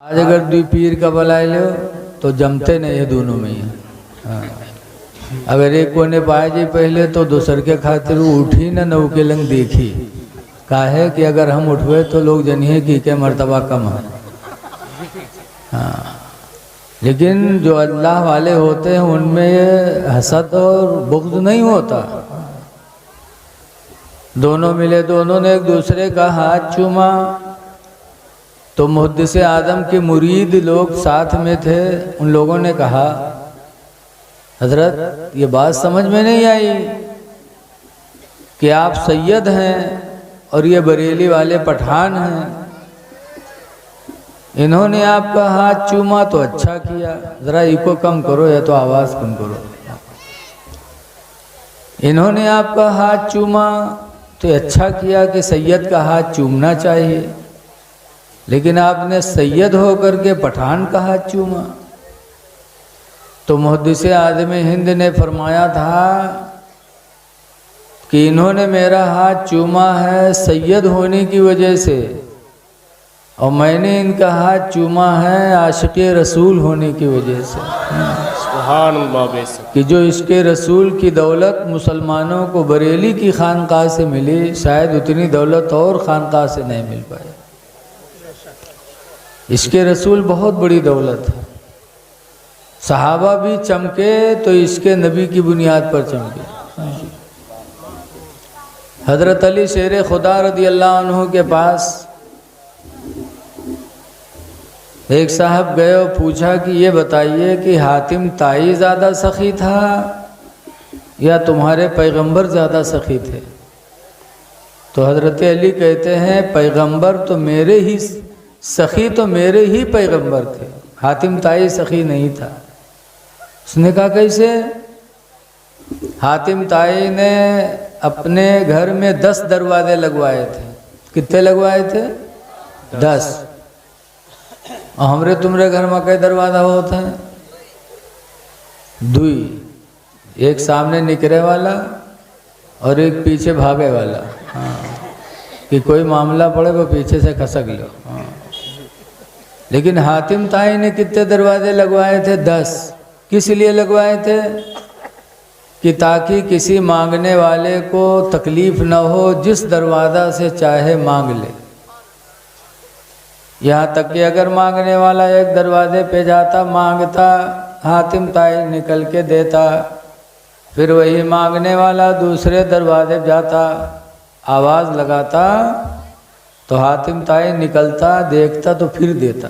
आज अगर दुई पीर का बुला लो तो जमते नहीं है दोनों में ही। हाँ। अगर एक कोने पाए जी पहले तो दूसर के खातिर उठी न नौ के लंग देखी काहे कि अगर हम उठवे तो लोग जनिए कि के मर्तबा कम है। हाँ। लेकिन जो अल्लाह वाले होते हैं उनमें ये हसद और बुग़्ज़ नहीं होता। दोनों मिले, दोनों ने एक दूसरे का हाथ चूमा तो मुहद्दिस आदम के मुरीद लोग साथ में थे। उन लोगों ने कहा हजरत ये बात समझ में नहीं आई कि आप सैयद हैं और ये बरेली वाले पठान हैं। इन्होंने आपका हाथ चूमा तो अच्छा किया, ज़रा इको कम करो या तो आवाज़ कम करो। इन्होंने आपका हाथ चूमा तो अच्छा किया कि सैयद का हाथ चूमना चाहिए, लेकिन आपने सैयद होकर के पठान का हाथ चूमा। तो मुहद्दिस आदम हिंद ने फरमाया था कि इन्होंने मेरा हाथ चूमा है सैयद होने की वजह से और मैंने इनका हाथ चूमा है आशिक़े रसूल होने की वजह से। सुभान अल्लाह। कि जो इश्क़े रसूल की दौलत मुसलमानों को बरेली की खानकाह से मिली, शायद उतनी दौलत और खानकाह से नहीं मिल पाए। इश्क़े रसूल बहुत बड़ी दौलत है। सहाबा भी चमके तो इश्क़े नबी की बुनियाद पर चमके। हज़रत अली शेर खुदा रज़ी अल्लाह अन्हु के पास एक साहब गए और पूछा कि ये बताइए कि हातिम ताई ज़्यादा सखी था या तुम्हारे पैगंबर ज़्यादा सखी थे? तो हज़रत अली कहते हैं पैगंबर तो मेरे ही सखी तो मेरे ही पैगंबर थे, हातिम ताई सखी नहीं था। उसने कहा कैसे? हातिम ताई ने अपने घर में 10 दरवाजे लगवाए थे। कितने लगवाए थे? 10। और हमरे तुमरे घर में कई दरवाजा होता है? 2। एक सामने निकले वाला और एक पीछे भागे वाला। हाँ। कि कोई मामला पड़े वो पीछे से खसक लो। हाँ। लेकिन हातिम ताई ने कितने दरवाजे लगवाए थे? 10। किस लिए लगवाए थे? कि ताकि किसी मांगने वाले को तकलीफ़ न हो, जिस दरवाज़ा से चाहे मांग ले। यहाँ तक कि अगर मांगने वाला एक दरवाजे पे जाता मांगता, हातिम ताई निकल के देता, फिर वही मांगने वाला दूसरे दरवाजे जाता आवाज़ लगाता तो हातिम ताई निकलता देखता तो फिर देता।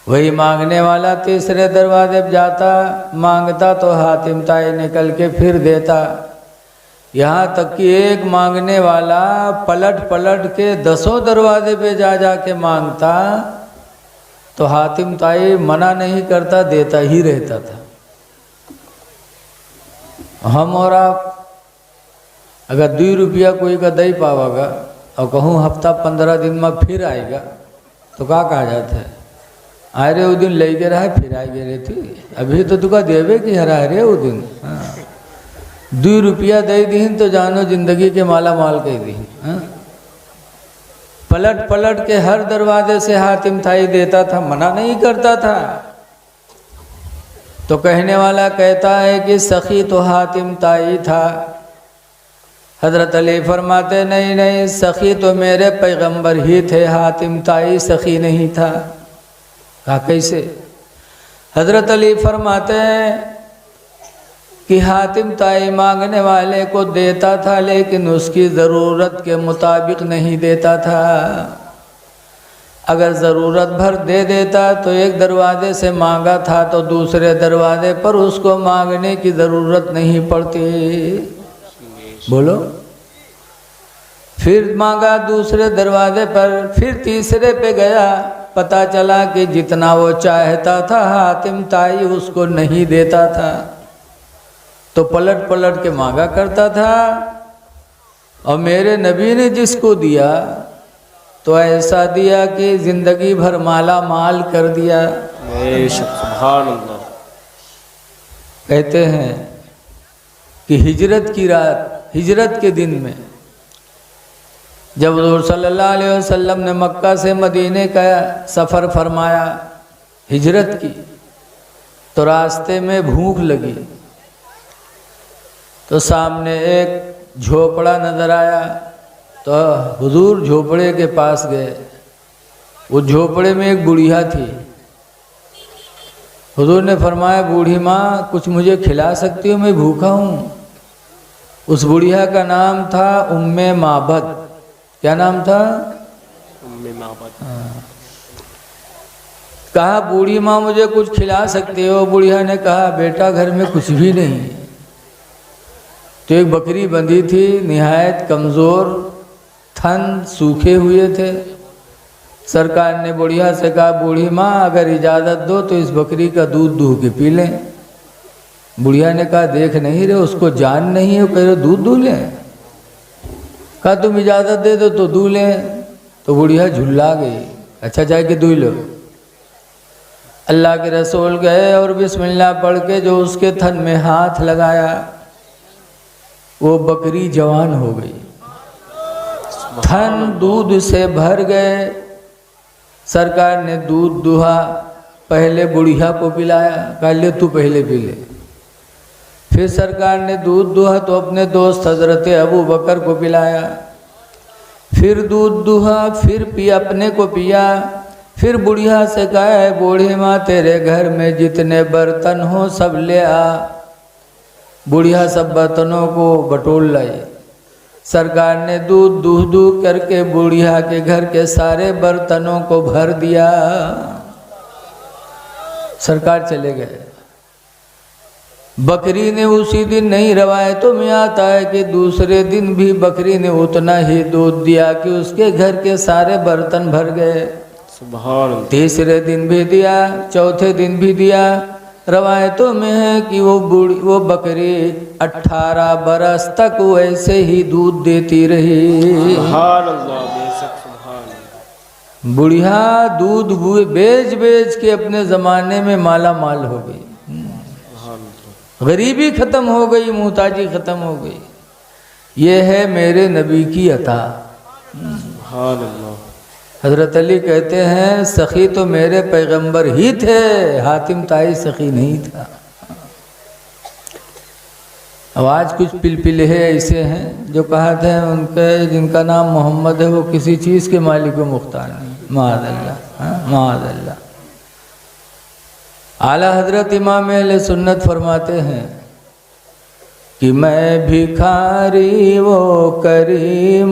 वही मांगने वाला तीसरे दरवाजे पर जाता मांगता तो हातिम ताई निकल के फिर देता। यहाँ तक कि एक मांगने वाला पलट पलट के 10 दरवाजे पे जा के मांगता तो हातिम ताई मना नहीं करता, देता ही रहता था। हम और आप अगर 2 रुपया कोई का दही पावागा और कहूँ हफ्ता 15 दिन में फिर आएगा तो क्या कहा जाता है? आए रे वो दिन ले के रहा फिर आ गए रहती, अभी तो तुका देवे कि हरा रे वो दिन। हाँ। 2 रुपया दे दीन तो जानो जिंदगी के माला माल कह दी। हाँ। पलट पलट के हर दरवाजे से हातिम ताई देता था, मना नहीं करता था। तो कहने वाला कहता है कि सखी तो हातिम ताई था। हज़रत अली फरमाते नहीं नहीं, सखी तो मेरे पैगंबर ही थे, हातिम ताई सखी नहीं था। कहा कैसे? हज़रत अली फरमाते हैं कि हातिम ताई मांगने वाले को देता था लेकिन उसकी ज़रूरत के मुताबिक नहीं देता था। अगर ज़रूरत भर दे देता तो एक दरवाजे से मांगा था तो दूसरे दरवाजे पर उसको मांगने की ज़रूरत नहीं पड़ती। बोलो। फिर मांगा दूसरे दरवाजे पर, फिर तीसरे पे गया, पता चला कि जितना वो चाहता था हातिम ताई उसको नहीं देता था। तो पलट पलट के मांगा करता था और मेरे नबी ने जिसको दिया तो ऐसा दिया कि ज़िंदगी भर माला माल कर दिया। सुभान अल्लाह। कहते हैं कि हिजरत की रात, हिजरत के दिन में जब हुज़ूर सल्लल्लाहु अलैहि वसल्लम ने मक्का से मदीने का सफ़र फरमाया, हिजरत की, तो रास्ते में भूख लगी तो सामने एक झोपड़ा नज़र आया। तो हुजूर झोपड़े के पास गए। वो झोपड़े में एक बुढ़िया थी। हुजूर ने फरमाया, बूढ़ी माँ कुछ मुझे खिला सकती हो, मैं भूखा हूँ। उस बुढ़िया का नाम था उम्मे माबद। क्या नाम था? उम्मे माबद। कहा, बूढ़ी माँ मुझे कुछ खिला सकते हो? बुढ़िया ने कहा, बेटा घर में कुछ भी नहीं। तो एक बकरी बंधी थी, निहायत कमज़ोर, थन सूखे हुए थे। सरकार ने बुढ़िया से कहा, बूढ़ी माँ अगर इजाज़त दो तो इस बकरी का दूध दूह के पी लें। बुढ़िया ने कहा, देख नहीं रहे उसको जान नहीं है, कह रहे दूध दूह लें? कहा, तुम इजाज़त दे दो तो दूह लें। तो बुढ़िया झुल्ला गई। अच्छा जाके दूह लो। अल्लाह के रसूल गए और बिस्मिल्लाह पढ़ के जो उसके थन में हाथ लगाया, वो बकरी जवान हो गई, थन दूध से भर गए। सरकार ने दूध दुहा, पहले बुढ़िया को पिलाया, कहा ले तू पहले पी ले। फिर सरकार ने दूध दुहा तो अपने दोस्त हजरत अबू बकर को पिलाया। फिर दूध दुहा, फिर अपने को पिया। फिर बुढ़िया से कहा, है बूढ़ी माँ तेरे घर में जितने बर्तन हो सब ले आ। बुढ़िया सब बर्तनों को बटोर लाई। सरकार ने दूध दूह दूह करके बुढ़िया के घर के सारे बर्तनों को भर दिया। सरकार चले गए। बकरी ने उसी दिन नहीं, रवायतों में आता है कि दूसरे दिन भी बकरी ने उतना ही दूध दिया कि उसके घर के सारे बर्तन भर गए। सुभान अल्लाह। तीसरे दिन भी दिया, चौथे दिन भी दिया। रवायतों में है कि वो बकरी 18 बरस तक वैसे ही दूध देती रही। सुभान अल्लाह, बेशक सुभान अल्लाह। बुढ़िया दूध बेच बेच के अपने ज़माने में माला माल हो गई। गरीबी ख़त्म हो गई, मुहताजी ख़त्म हो गई। ये है मेरे नबी की अता। सुभान अल्लाह। हज़रत अली कहते हैं, सखी तो मेरे पैगंबर ही थे, हातिम ताई सखी नहीं था। अब आज कुछ पिलपिले ऐसे हैं जो कहते हैं उनके जिनका नाम मोहम्मद है वो किसी चीज़ के मालिक व मुख्तार नहीं। माअज़ल्लाह, माअज़ल्लाह। आला हजरत इमाम अहले सुन्नत फरमाते हैं कि मैं भिखारी वो करीम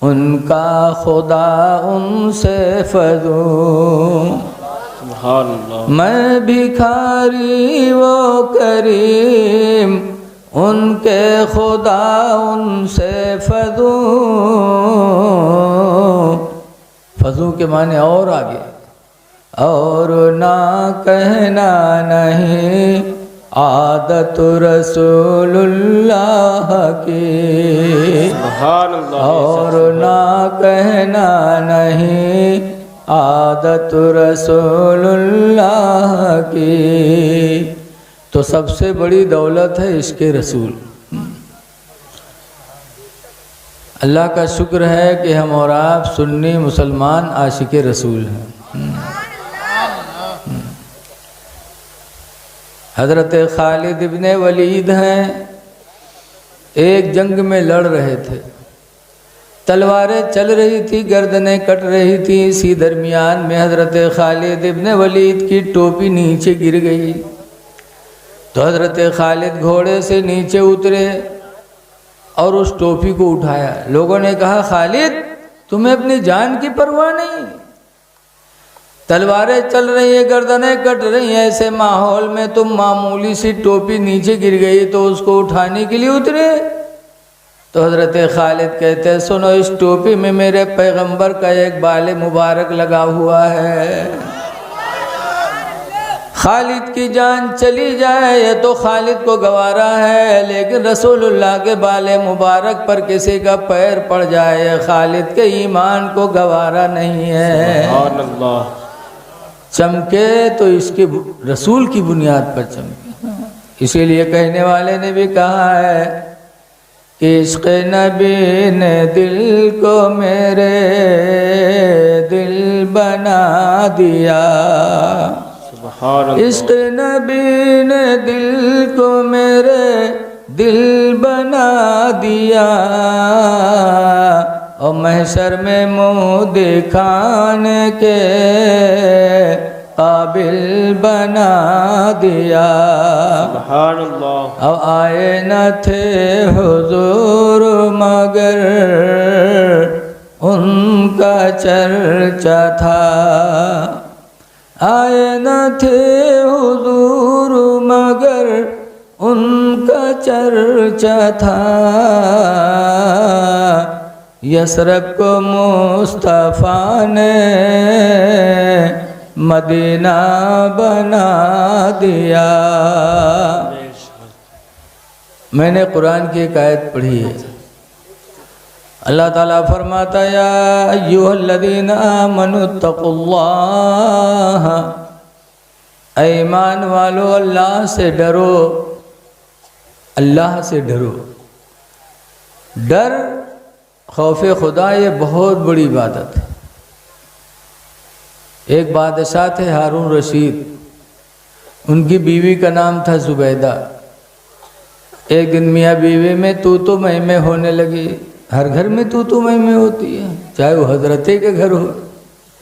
उनका खुदा उनसे फज़ूं। सुभान अल्लाह। मैं भिखारी वो करीम उनके खुदा उनसे फज़ूं। फज़ूं के माने और आगे, और ना कहना नहीं आदत रसूलुल्लाह की। सुभान अल्लाह। और ना कहना नहीं आदत रसूलुल्लाह की। तो सबसे बड़ी दौलत है इश्क़ रसूल। अल्लाह का शुक्र है कि हम और आप सुन्नी मुसलमान आशिक़ रसूल हैं। हज़रत खालिद इब्ने वलीद हैं, एक जंग में लड़ रहे थे। तलवारें चल रही थी, गर्दनें कट रही थी। इसी दरमियान में हज़रत खालिद इब्ने वलीद की टोपी नीचे गिर गई। तो हज़रत खालिद घोड़े से नीचे उतरे और उस टोपी को उठाया। लोगों ने कहा, खालिद तुम्हें अपनी जान की परवाह नहीं? तलवारें चल रही है, गर्दनें कट रही हैं, ऐसे माहौल में तुम मामूली सी टोपी नीचे गिर गई तो उसको उठाने के लिए उतरे? तो हज़रत खालिद कहते हैं, सुनो, इस टोपी में मेरे पैगंबर का एक बाल मुबारक लगा हुआ है। खालिद की जान चली जाए ये तो खालिद को गवारा है, लेकिन रसूलुल्लाह के बाल मुबारक पर किसी का पैर पड़ जाए खालिद के ईमान को गवारा नहीं है। सुभान अल्लाह। चमके तो इसके रसूल की बुनियाद पर चमके। इसीलिए कहने वाले ने भी कहा है इश्क़ नबी ने दिल को मेरे दिल बना दिया। सुभान इश्क़ अल्लाह। नबी ने दिल को मेरे दिल बना दिया और महशर में मुँह दिखाने के काबिल बना दिया। सुभान अल्लाह। अब आए न थे हुजूर मगर उनका चर्चा था। आए न थे हुजूर मगर उनका चर्चा था। यसरब को मुस्तफ़ा ने मदीना बना दिया। मैंने कुरान की एक आयत पढ़ी है। अल्लाह ताला फरमाता या अय्युहल्लज़ीना आमनुत्तक़ुल्लाह, ऐ ईमान वालो अल्लाह से डरो, अल्लाह से डरो। डर खौफ खुदा ये बहुत बड़ी इबादत है। एक बादशाह थे हारून रशीद, उनकी बीवी का नाम था जुबैदा। एक दिन मियाँ बीवी में तू मैं होने लगी। हर घर में तू मैं होती है, चाहे वो हजरते के घर हो।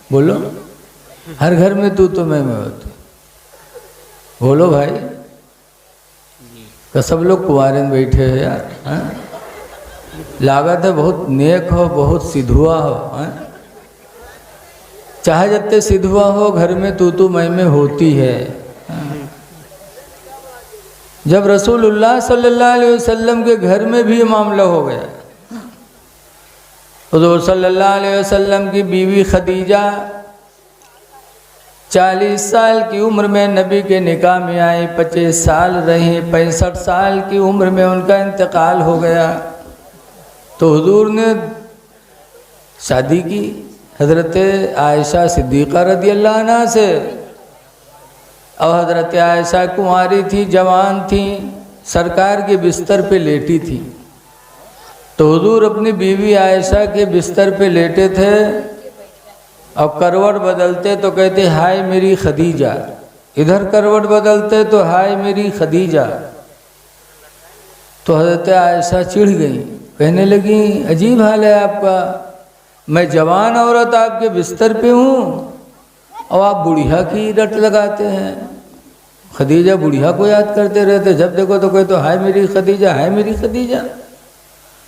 बोलो, हर घर में तू मैं होती है। बोलो भाई, तो सब लोग कुंवारे में बैठे हो यार। हाँ? लागत है बहुत नेक हो, बहुत सिधुआ हो। हाँ? चाहे जत्ते सिधुआ हो, घर में तू मैं होती है। जब रसूलुल्लाह सल्लल्लाहु अलैहि वसल्लम के घर में भी मामला हो गया। हुज़ूर सल्लल्लाहु अलैहि वसल्लम की बीवी खदीजा 40 साल की उम्र में नबी के निकाह में आई। 25 साल रही। 65 साल की उम्र में उनका इंतकाल हो गया। तो हुजूर ने शादी की हज़रत आयशा सिद्दीक़ा रज़ियल्लाहु अन्हा से। और हज़रत आयशा कुंवारी थी, जवान थी, सरकार के बिस्तर पे लेटी थी। तो हुजूर अपनी बीवी आयशा के बिस्तर पे लेटे थे और करवट बदलते तो कहते हाय मेरी खदीजा, इधर करवट बदलते तो हाय मेरी खदीजा। तो हज़रत आयशा चिढ़ गई, कहने लगी अजीब हाल है आपका, मैं जवान औरत आपके बिस्तर पे हूँ और आप बुढ़िया की रट लगाते हैं। खदीजा बुढ़िया को याद करते रहते, जब देखो तो कहते हाय मेरी खदीजा, हाय मेरी खदीजा।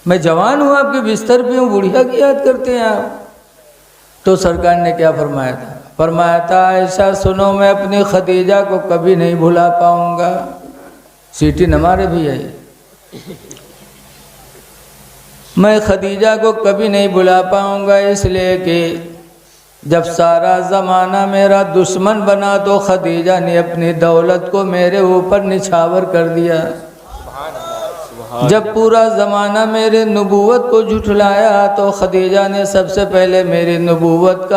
मैं जवान हूँ आपके बिस्तर पे हूँ, बुढ़िया की याद करते हैं आप। तो सरकार ने क्या फरमाया था? फरमाया था ऐसा सुनो, मैं अपनी खदीजा को कभी नहीं भुला पाऊँगा। सीटी न मारे भी आई। मैं खदीजा को कभी नहीं भुला पाऊँगा, इसलिए कि जब सारा ज़माना मेरा दुश्मन बना तो खदीजा ने अपनी दौलत को मेरे ऊपर निछावर कर दिया। जब पूरा ज़माना मेरे नबूवत को झुठलाया तो खदीजा ने सबसे पहले मेरी नबूवत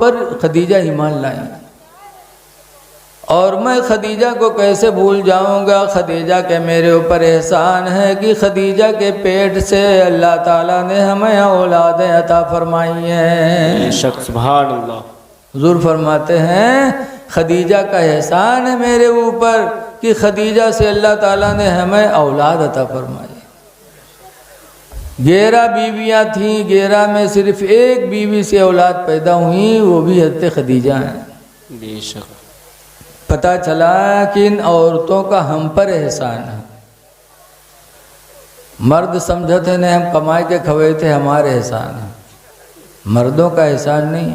पर खदीजा ईमान लाई। और मैं खदीजा को कैसे भूल जाऊंगा? खदीजा के मेरे ऊपर एहसान है कि खदीजा के पेट से अल्लाह ताला ने हमें औलादें अता फरमाई हैं। सुभान अल्लाह। हुज़ूर फरमाते हैं खदीजा का एहसान है मेरे ऊपर कि खदीजा से अल्लाह ताला ने हमें औलाद अता फरमाई। 11 बीवियाँ थीं, 11 में सिर्फ एक बीवी से औलाद पैदा हुई, वो भी हज़रत खदीजा हैं। बेशक। पता चला कि इन औरतों का हम पर एहसान है। मर्द समझते नहीं हम कमाए के खवे थे, हमारे एहसान है। मर्दों का एहसान नहीं।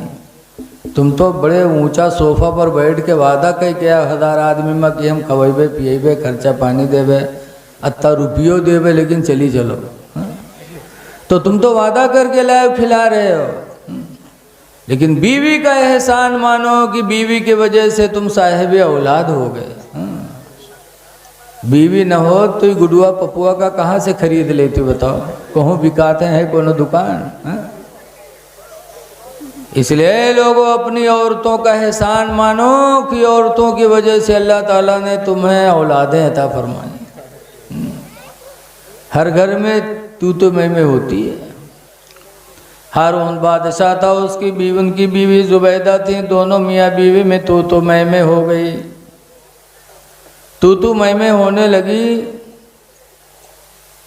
तुम तो बड़े ऊंचा सोफा पर बैठ के वादा कह क्या 1000 आदमी में कि हम खवेबे पिएबे, खर्चा पानी देवे, अत्ता रुपयो देवे, लेकिन चली चलो। तो तुम तो वादा करके लाए खिला रहे हो। लेकिन बीवी का एहसान मानो कि बीवी की वजह से तुम साहिब औलाद हो गए। बीवी न हो तो गुडुआ पपुआ का कहाँ से खरीद लेती बताओ? कहूँ बिकाते हैं कोनो दुकान? इसलिए लोगों अपनी औरतों का एहसान मानो कि औरतों की वजह से अल्लाह ताला ने तुम्हें औलादें अता फरमाई। हर घर में तू तो मैं होती है। हारून बादशाह था, उसकी बीवी, उनकी बीवी जुबैदा थी, दोनों मियाँ बीवी में तू तो मैं हो गई। तू मैं होने लगी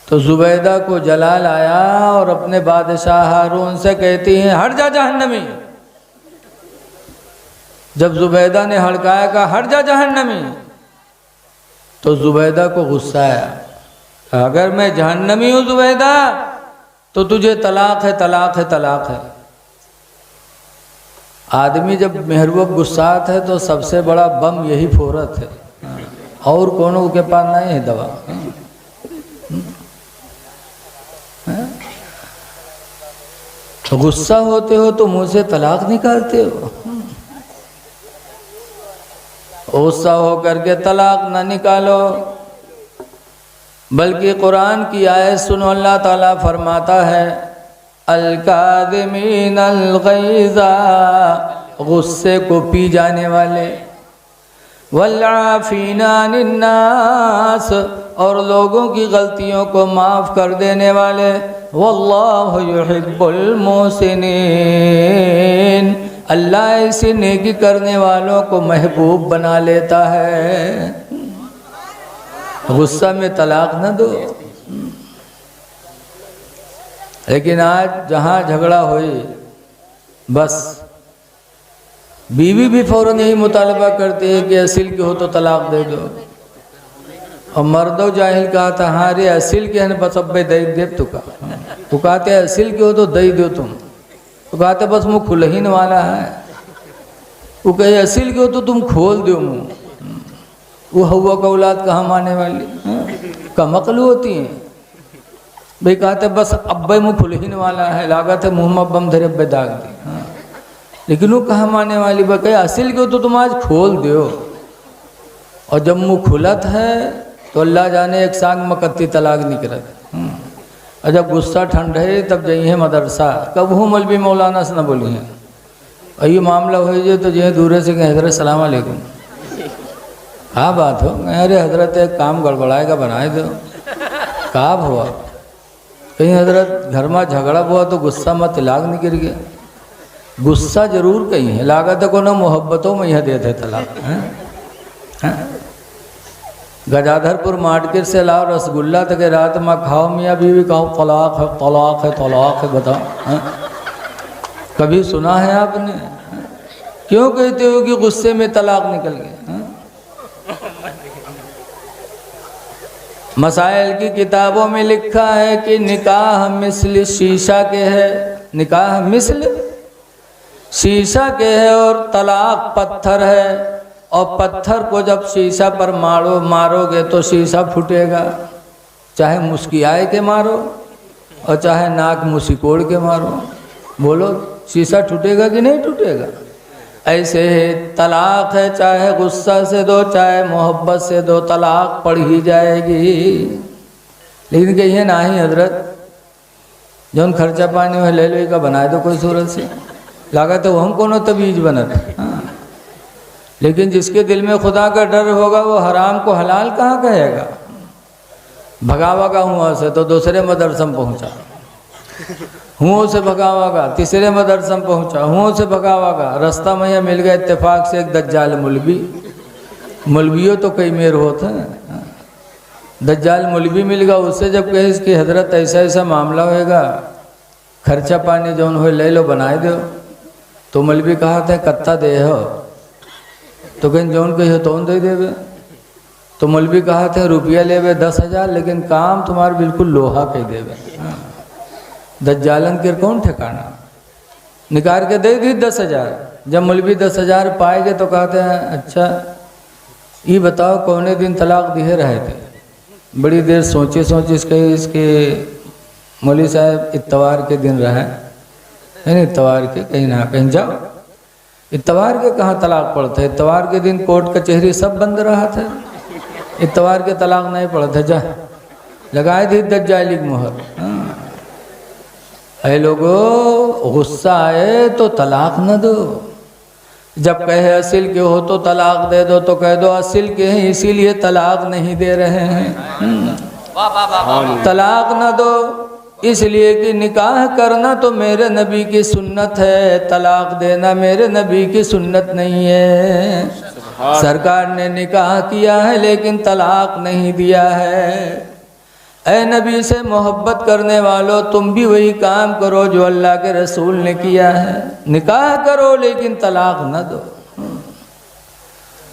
तो जुबैदा को जलाल आया और अपने बादशाह हारून से कहती हैं, हट जा जहन्नमी। जब जुबैदा ने हड़काया, कहा हट जा जहन्नमी, तो जुबैदा को गुस्सा आया, अगर मैं जहन्नमी हूं जुबैदा तो तुझे तलाक है, तलाक है, तलाक है। आदमी जब मेहरबूब गुस्सात है तो सबसे बड़ा बम यही फोरत है, और कोनो के पास नहीं है दवा। तो गुस्सा होते हो तो मुंह से तलाक निकालते हो। गुस्सा हो करके तलाक ना निकालो, बल्कि कुरान की आयत सुनो। अल्लाह ताला फरमाता है, अल-काज़िमीन अल-ग़ैज़ा, गुस्से को पी जाने वाले, वल-आफ़ीना अनिन-नास, और लोगों की गलतियों को माफ़ कर देने वाले, वल्लाहु युहिब्बुल मुहसिनीन, अल्लाह ऐसे नेकी करने वालों को महबूब बना लेता है। गुस्सा में तलाक न दो। लेकिन आज जहाँ झगड़ा हुई, बस बीवी भी फौरन यही मुतालबा करती है कि असील के हो तो तलाक दे दो। और मर्दो जाहिल कहा था, हाँ रे असील के है बस अब दई दे तू कहते असील के हो तो दई दो तुम, तो कहते बस मुँह खुलहीन वाला है। वो कहे असील के हो तो तुम खोल दो मुँह। वो हवा का औलाद कहाँ माने वाली, कमकलू होती हैं भाई। कहते बस अब्बे मुँह खुलहीन वाला है, लागत है मुँह में बम धरे अब्बे दाग दी। लेकिन वो कहाँ माने वाली, वह कहे असील के हो तो तुम आज खोल दो। और जब मुँह खुलत है तो अल्लाह जाने एक सांग मकत्ती तलाक निकलत। और जब गुस्सा ठंडे तब जाइए मदरसा, कब हूँ मौलवी मौलाना से न बोली हैं। और ये मामला हो जाए तो जो दूर से कहें हज़रत सलाम अलैकुम, कहाँ बात हो, अरे हज़रत एक काम गड़बड़ाएगा बनाए दो। कहाँ हुआ, कहीं हज़रत घर में झगड़ा हुआ तो गुस्सा में तलाक निकल गया। गुस्सा जरूर कहीं है, लागत है को ना मोहब्बतों में यह देते तलाक। गजाधरपुर मार्केट से लाओ रसगुल्ला तक रात में खाओ, मियाँ बीवी कहो तलाक है, तलाक है, तलाक है। बताओ कभी सुना है आपने? क्यों कहते हो कि गुस्से में तलाक निकल गया? मसाइल की किताबों में लिखा है कि निकाह मिस्ल शीशा के है, निकाह मिस्ल शीशा के है, और तलाक पत्थर है। और पत्थर को जब शीशा पर मारोगे तो शीशा फूटेगा, चाहे मुस्कियाए के मारो और चाहे नाक मुसिकोड़ के मारो। बोलो शीशा टूटेगा कि नहीं टूटेगा? ऐसे है तलाक है, चाहे गुस्सा से दो चाहे मोहब्बत से दो, तलाक पड़ ही जाएगी। लेकिन कहिए ना ही हजरत, जौन खर्चा पानी में ले लो का बनाए दो कोई सूरत से, लागत है वो हम कोनो तबीज बनत। हाँ, लेकिन जिसके दिल में खुदा का डर होगा वो हराम को हलाल कहाँ कहेगा। भगावागा हुआ से तो दूसरे मदरसे में पहुँचा, हुओं से भगावागा तीसरे मदरसे में पहुँचा, हुओं से भगावागा रास्ता में यह मिल गया इत्तेफाक से एक दज्जाल मौलवी। मौलवियों तो कई मेर होते हैं, दज्जाल मौलवी मिल गया। उससे जब कहे इसकी हजरत ऐसा ऐसा मामला होएगा, खर्चा पानी जौन हो ले लो बनाए दो, तो मौलवी कहा था कत्ता दे हो, तो कहीं जौन कही तो दे देवे। तो मौलवी कहा थे रुपया लेवे 10,000, लेकिन काम तुम्हारा बिल्कुल लोहा कह देवे। दज्जालन के कौन ठिकाना, निकाल के दे दी 10,000। जब मौलवी 10,000 पाएंगे तो कहते हैं अच्छा ये बताओ कौने दिन तलाक दिए रहे थे। बड़ी देर सोचे इसके मौलवी साहब इतवार के दिन रहे, नहीं इतवार के कहीं ना कहीं जाओ, इतवार के कहाँ तलाक पड़ते, इतवार के दिन कोर्ट कचहरी सब बंद रहा था, इतवार के तलाक नहीं पड़ते। जा लगाए दी दज्जाली की मोहर। ऐ लोगो गुस्सा आए तो तलाक न दो, जब कहे असिल के हो तो तलाक दे दो, तो कह दो असिल के हैं इसीलिए तलाक नहीं दे रहे हैं। तलाक न दो, इसलिए कि निकाह करना तो मेरे नबी की सुन्नत है, तलाक देना मेरे नबी की सुन्नत नहीं है। सरकार ने निकाह किया है लेकिन तलाक नहीं दिया है। ऐ नबी से मोहब्बत करने वालों, तुम भी वही काम करो जो अल्लाह के रसूल ने किया है, निकाह करो लेकिन तलाक न दो।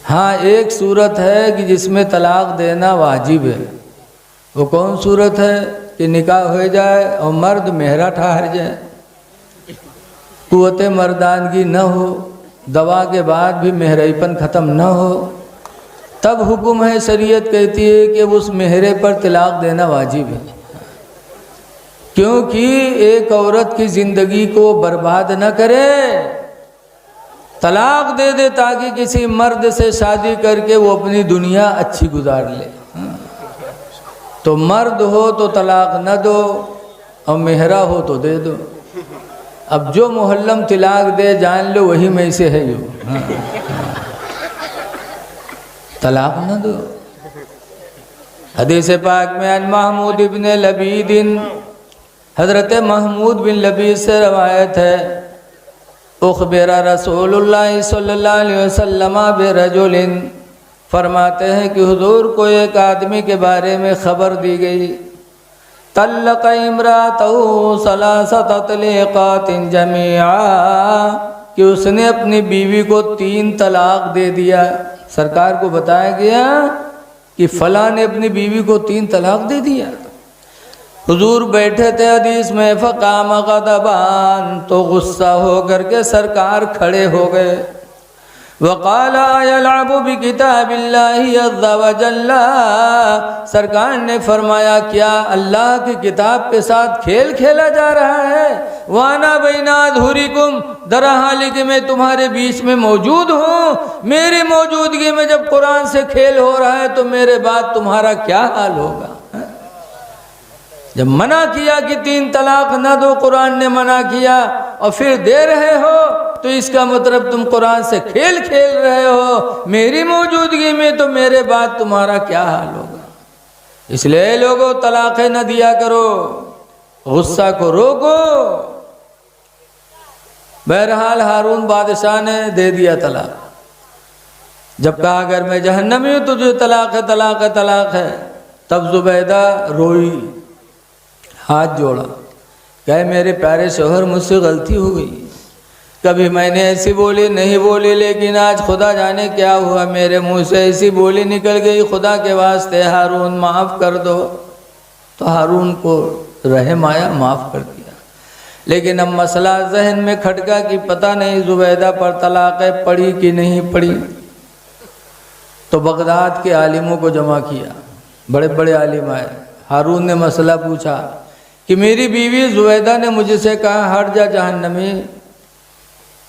हाँ, एक सूरत है कि जिसमें तलाक देना वाजिब है। वो कौन सूरत है? कि निकाह हो जाए और मर्द मेहरा ठहर जाए, कुव्वत मर्दानगी न हो, दवा के बाद भी मेहराईपन ख़त्म न हो, तब हुक्म है, शरीयत कहती है कि उस मेहरे पर तलाक देना वाजिब है। क्योंकि एक औरत की ज़िंदगी को बर्बाद न करे, तलाक दे दे ताकि किसी मर्द से शादी करके वो अपनी दुनिया अच्छी गुजार ले। तो मर्द हो तो तलाक न दो और मेहरा हो तो दे दो। अब जो मुहल्लम तलाक दे, जान लो वही में से है यो। तलाक न दो। हदीस पाक में अन महमूद इब्न लबीदिन, हज़रत महमूद बिन लबीद से रवायत है, उखबिरा रसूलुल्लाह सल्लल्लाहु अलैहि वसल्लम बिरजुलिन, फरमाते हैं कि हुजूर को एक आदमी के बारे में ख़बर दी गई, तल्लक़ इम्रातहु सलासत तलीक़ातिन जमीआ, कि उसने अपनी बीवी को 3 तलाक दे दिया। सरकार को बताया गया कि फ़लाँ ने अपनी बीवी को 3 तलाक दे दिया। हुजूर बैठे थे हदीस में, फ़क़ाम ग़ज़बान, तो गुस्सा हो करके सरकार खड़े हो गए। वक़ाल यलअबु बिकिताबिल्लाहि अज़्ज़ा व जल्ला, सरकार ने फरमाया क्या अल्लाह की किताब के साथ खेल खेला जा रहा है? वाना बैना अज़हुरिकुम, दरहाल कि मैं तुम्हारे बीच में मौजूद हूँ। मेरी मौजूदगी में जब कुरान से खेल हो रहा है तो मेरे बाद तुम्हारा क्या हाल होगा? जब मना किया कि 3 तलाक न दो, कुरान ने मना किया, और फिर दे रहे हो, तो इसका मतलब तुम कुरान से खेल खेल रहे हो। मेरी मौजूदगी में तो मेरे बाद तुम्हारा क्या हाल होगा? इसलिए लोगों, तलाक़ें न दिया करो, गुस्सा को रोको। बहरहाल हारून बादशाह ने दे दिया तलाक। जब कहा अगर मैं जहन्नमी हूँ तुझे तलाक है, तलाक है, तलाक है, तब जुबैदा रोई, हाथ जोड़ा, कहे मेरे प्यारे शोहर, मुझसे गलती हो गई, कभी मैंने ऐसी बोली नहीं बोली, लेकिन आज खुदा जाने क्या हुआ, मेरे मुंह से ऐसी बोली निकल गई, खुदा के वास्ते हारून माफ़ कर दो। तो हारून को रहम आया, माफ़ कर दिया। लेकिन अब मसला जहन में खटका कि पता नहीं जुबैदा पर तलाक़ पड़ी कि नहीं पड़ी। तो बगदाद के आलिमों को जमा किया, बड़े बड़े आलिम आए। हारून ने मसला पूछा कि मेरी बीवी जुबैदा ने मुझसे कहा हट जा जहन्नमी,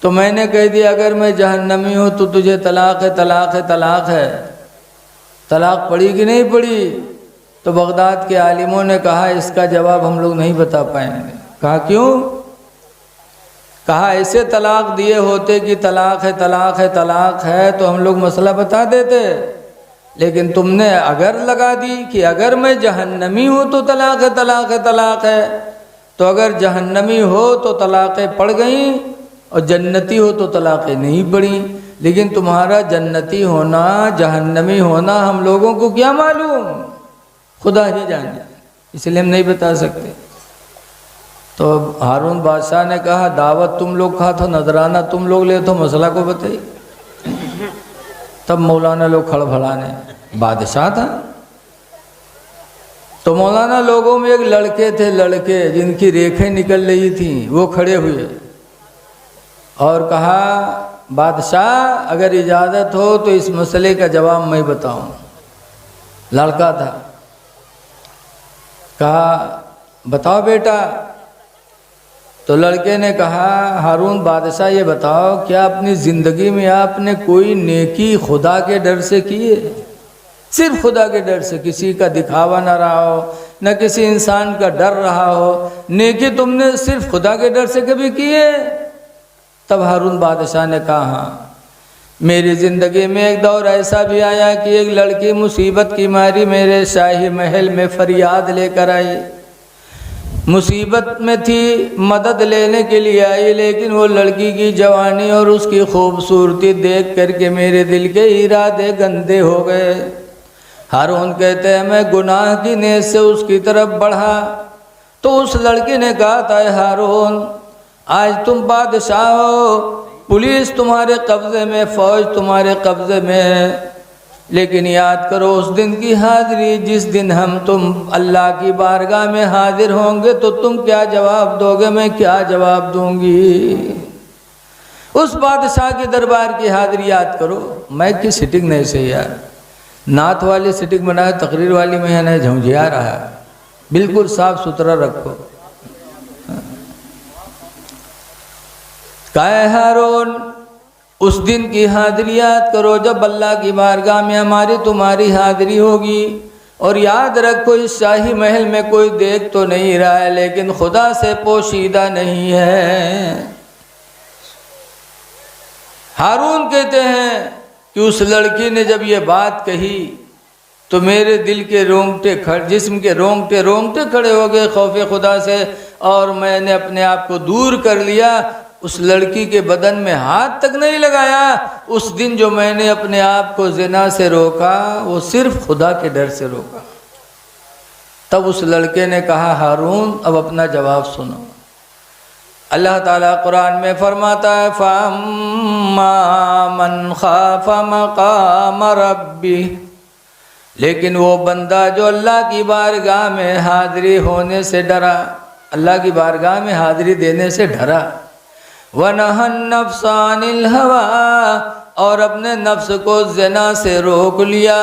तो मैंने कह दिया अगर मैं जहन्नमी हूँ तो तुझे तलाक है, तलाक है, तलाक है। तलाक पड़ी कि नहीं पड़ी? तो बगदाद के आलिमों ने कहा इसका जवाब हम लोग नहीं बता पाएंगे। कहा क्यों? कहा ऐसे तलाक दिए होते कि तलाक है, तलाक है, तलाक है, तो हम लोग मसला बता देते, लेकिन तुमने अगर लगा दी कि अगर मैं जहन्नमी हूँ तो तलाक है, तलाक है, तलाक है। तो अगर जहन्नमी हो तो तलाक़ें पड़ गईं और जन्नती हो तो तलाक़ें नहीं पड़ी। लेकिन तुम्हारा जन्नती होना, जहन्नमी होना हम लोगों को क्या मालूम? खुदा ही जाने, इसलिए हम नहीं बता सकते। तो हारून बादशाह ने कहा दावत तुम लोग खा तो नजराना तुम लोग ले, तो मसला को बताइए। तब मौलाना लोग खड़बड़ाने, बादशाह था। तो मौलाना लोगों में एक लड़के थे, लड़के जिनकी रेखें निकल रही थी, वो खड़े हुए और कहा बादशाह अगर इजाज़त हो तो इस मसले का जवाब मैं बताऊं। लड़का था, कहा बताओ बेटा। तो लड़के ने कहा हारून बादशाह ये बताओ क्या अपनी ज़िंदगी में आपने कोई नेकी खुदा के डर से की है? सिर्फ खुदा के डर से, किसी का दिखावा ना रहा हो, न किसी इंसान का डर रहा हो, नेकी तुमने सिर्फ खुदा के डर से कभी की है? तब हारून बादशाह ने कहा हाँ। मेरी ज़िंदगी में एक दौर ऐसा भी आया कि एक लड़की मुसीबत की मारी मेरे शाही महल में फरियाद लेकर आई। मुसीबत में थी, मदद लेने के लिए आई, लेकिन वो लड़की की जवानी और उसकी खूबसूरती देख करके मेरे दिल के इरादे गंदे हो गए। हारून कहते हैं मैं गुनाह की नीयत से उसकी तरफ बढ़ा तो उस लड़की ने कहा था, हारून आज तुम बादशाह हो, पुलिस तुम्हारे कब्ज़े में, फ़ौज तुम्हारे कब्ज़े में है, लेकिन याद करो उस दिन की हाज़िरी, जिस दिन हम तुम अल्लाह की बारगाह में हाजिर होंगे तो तुम क्या जवाब दोगे, मैं क्या जवाब दूंगी। उस बादशाह के दरबार की हाज़िरी याद करो। मैं की सिटिंग नहीं सही यार, नात वाली सिटिंग बनाए, तकरीर वाली में नहीं झुंझिया रहा है, बिल्कुल साफ सुथरा रखो। काहे हारून उस दिन की हाज़िरी याद करो जब अल्लाह की बारगाह में हमारी तुम्हारी हाज़िरी होगी। और याद रखो इस शाही महल में कोई देख तो नहीं रहा है, लेकिन खुदा से पोशीदा नहीं है। हारून कहते हैं कि उस लड़की ने जब ये बात कही तो मेरे दिल के जिस्म के रोंगटे खड़े हो गए खौफ खुदा से, और मैंने अपने आप को दूर कर लिया। उस लड़की के बदन में हाथ तक नहीं लगाया। उस दिन जो मैंने अपने आप को ज़िना से रोका वो सिर्फ खुदा के डर से रोका। तब उस लड़के ने कहा, हारून अब अपना जवाब सुनो। अल्लाह ताला कुरान में फरमाता है, फअम्मा मन खाफ मकाम रब्बी, लेकिन वो बंदा जो अल्लाह की बारगाह में हाज़िरी होने से डरा, अल्लाह की बारगाह में हाज़िरी देने से डरा, वनहन नफ्स अनिल हवा, और अपने नफ्स को ज़िना से रोक लिया,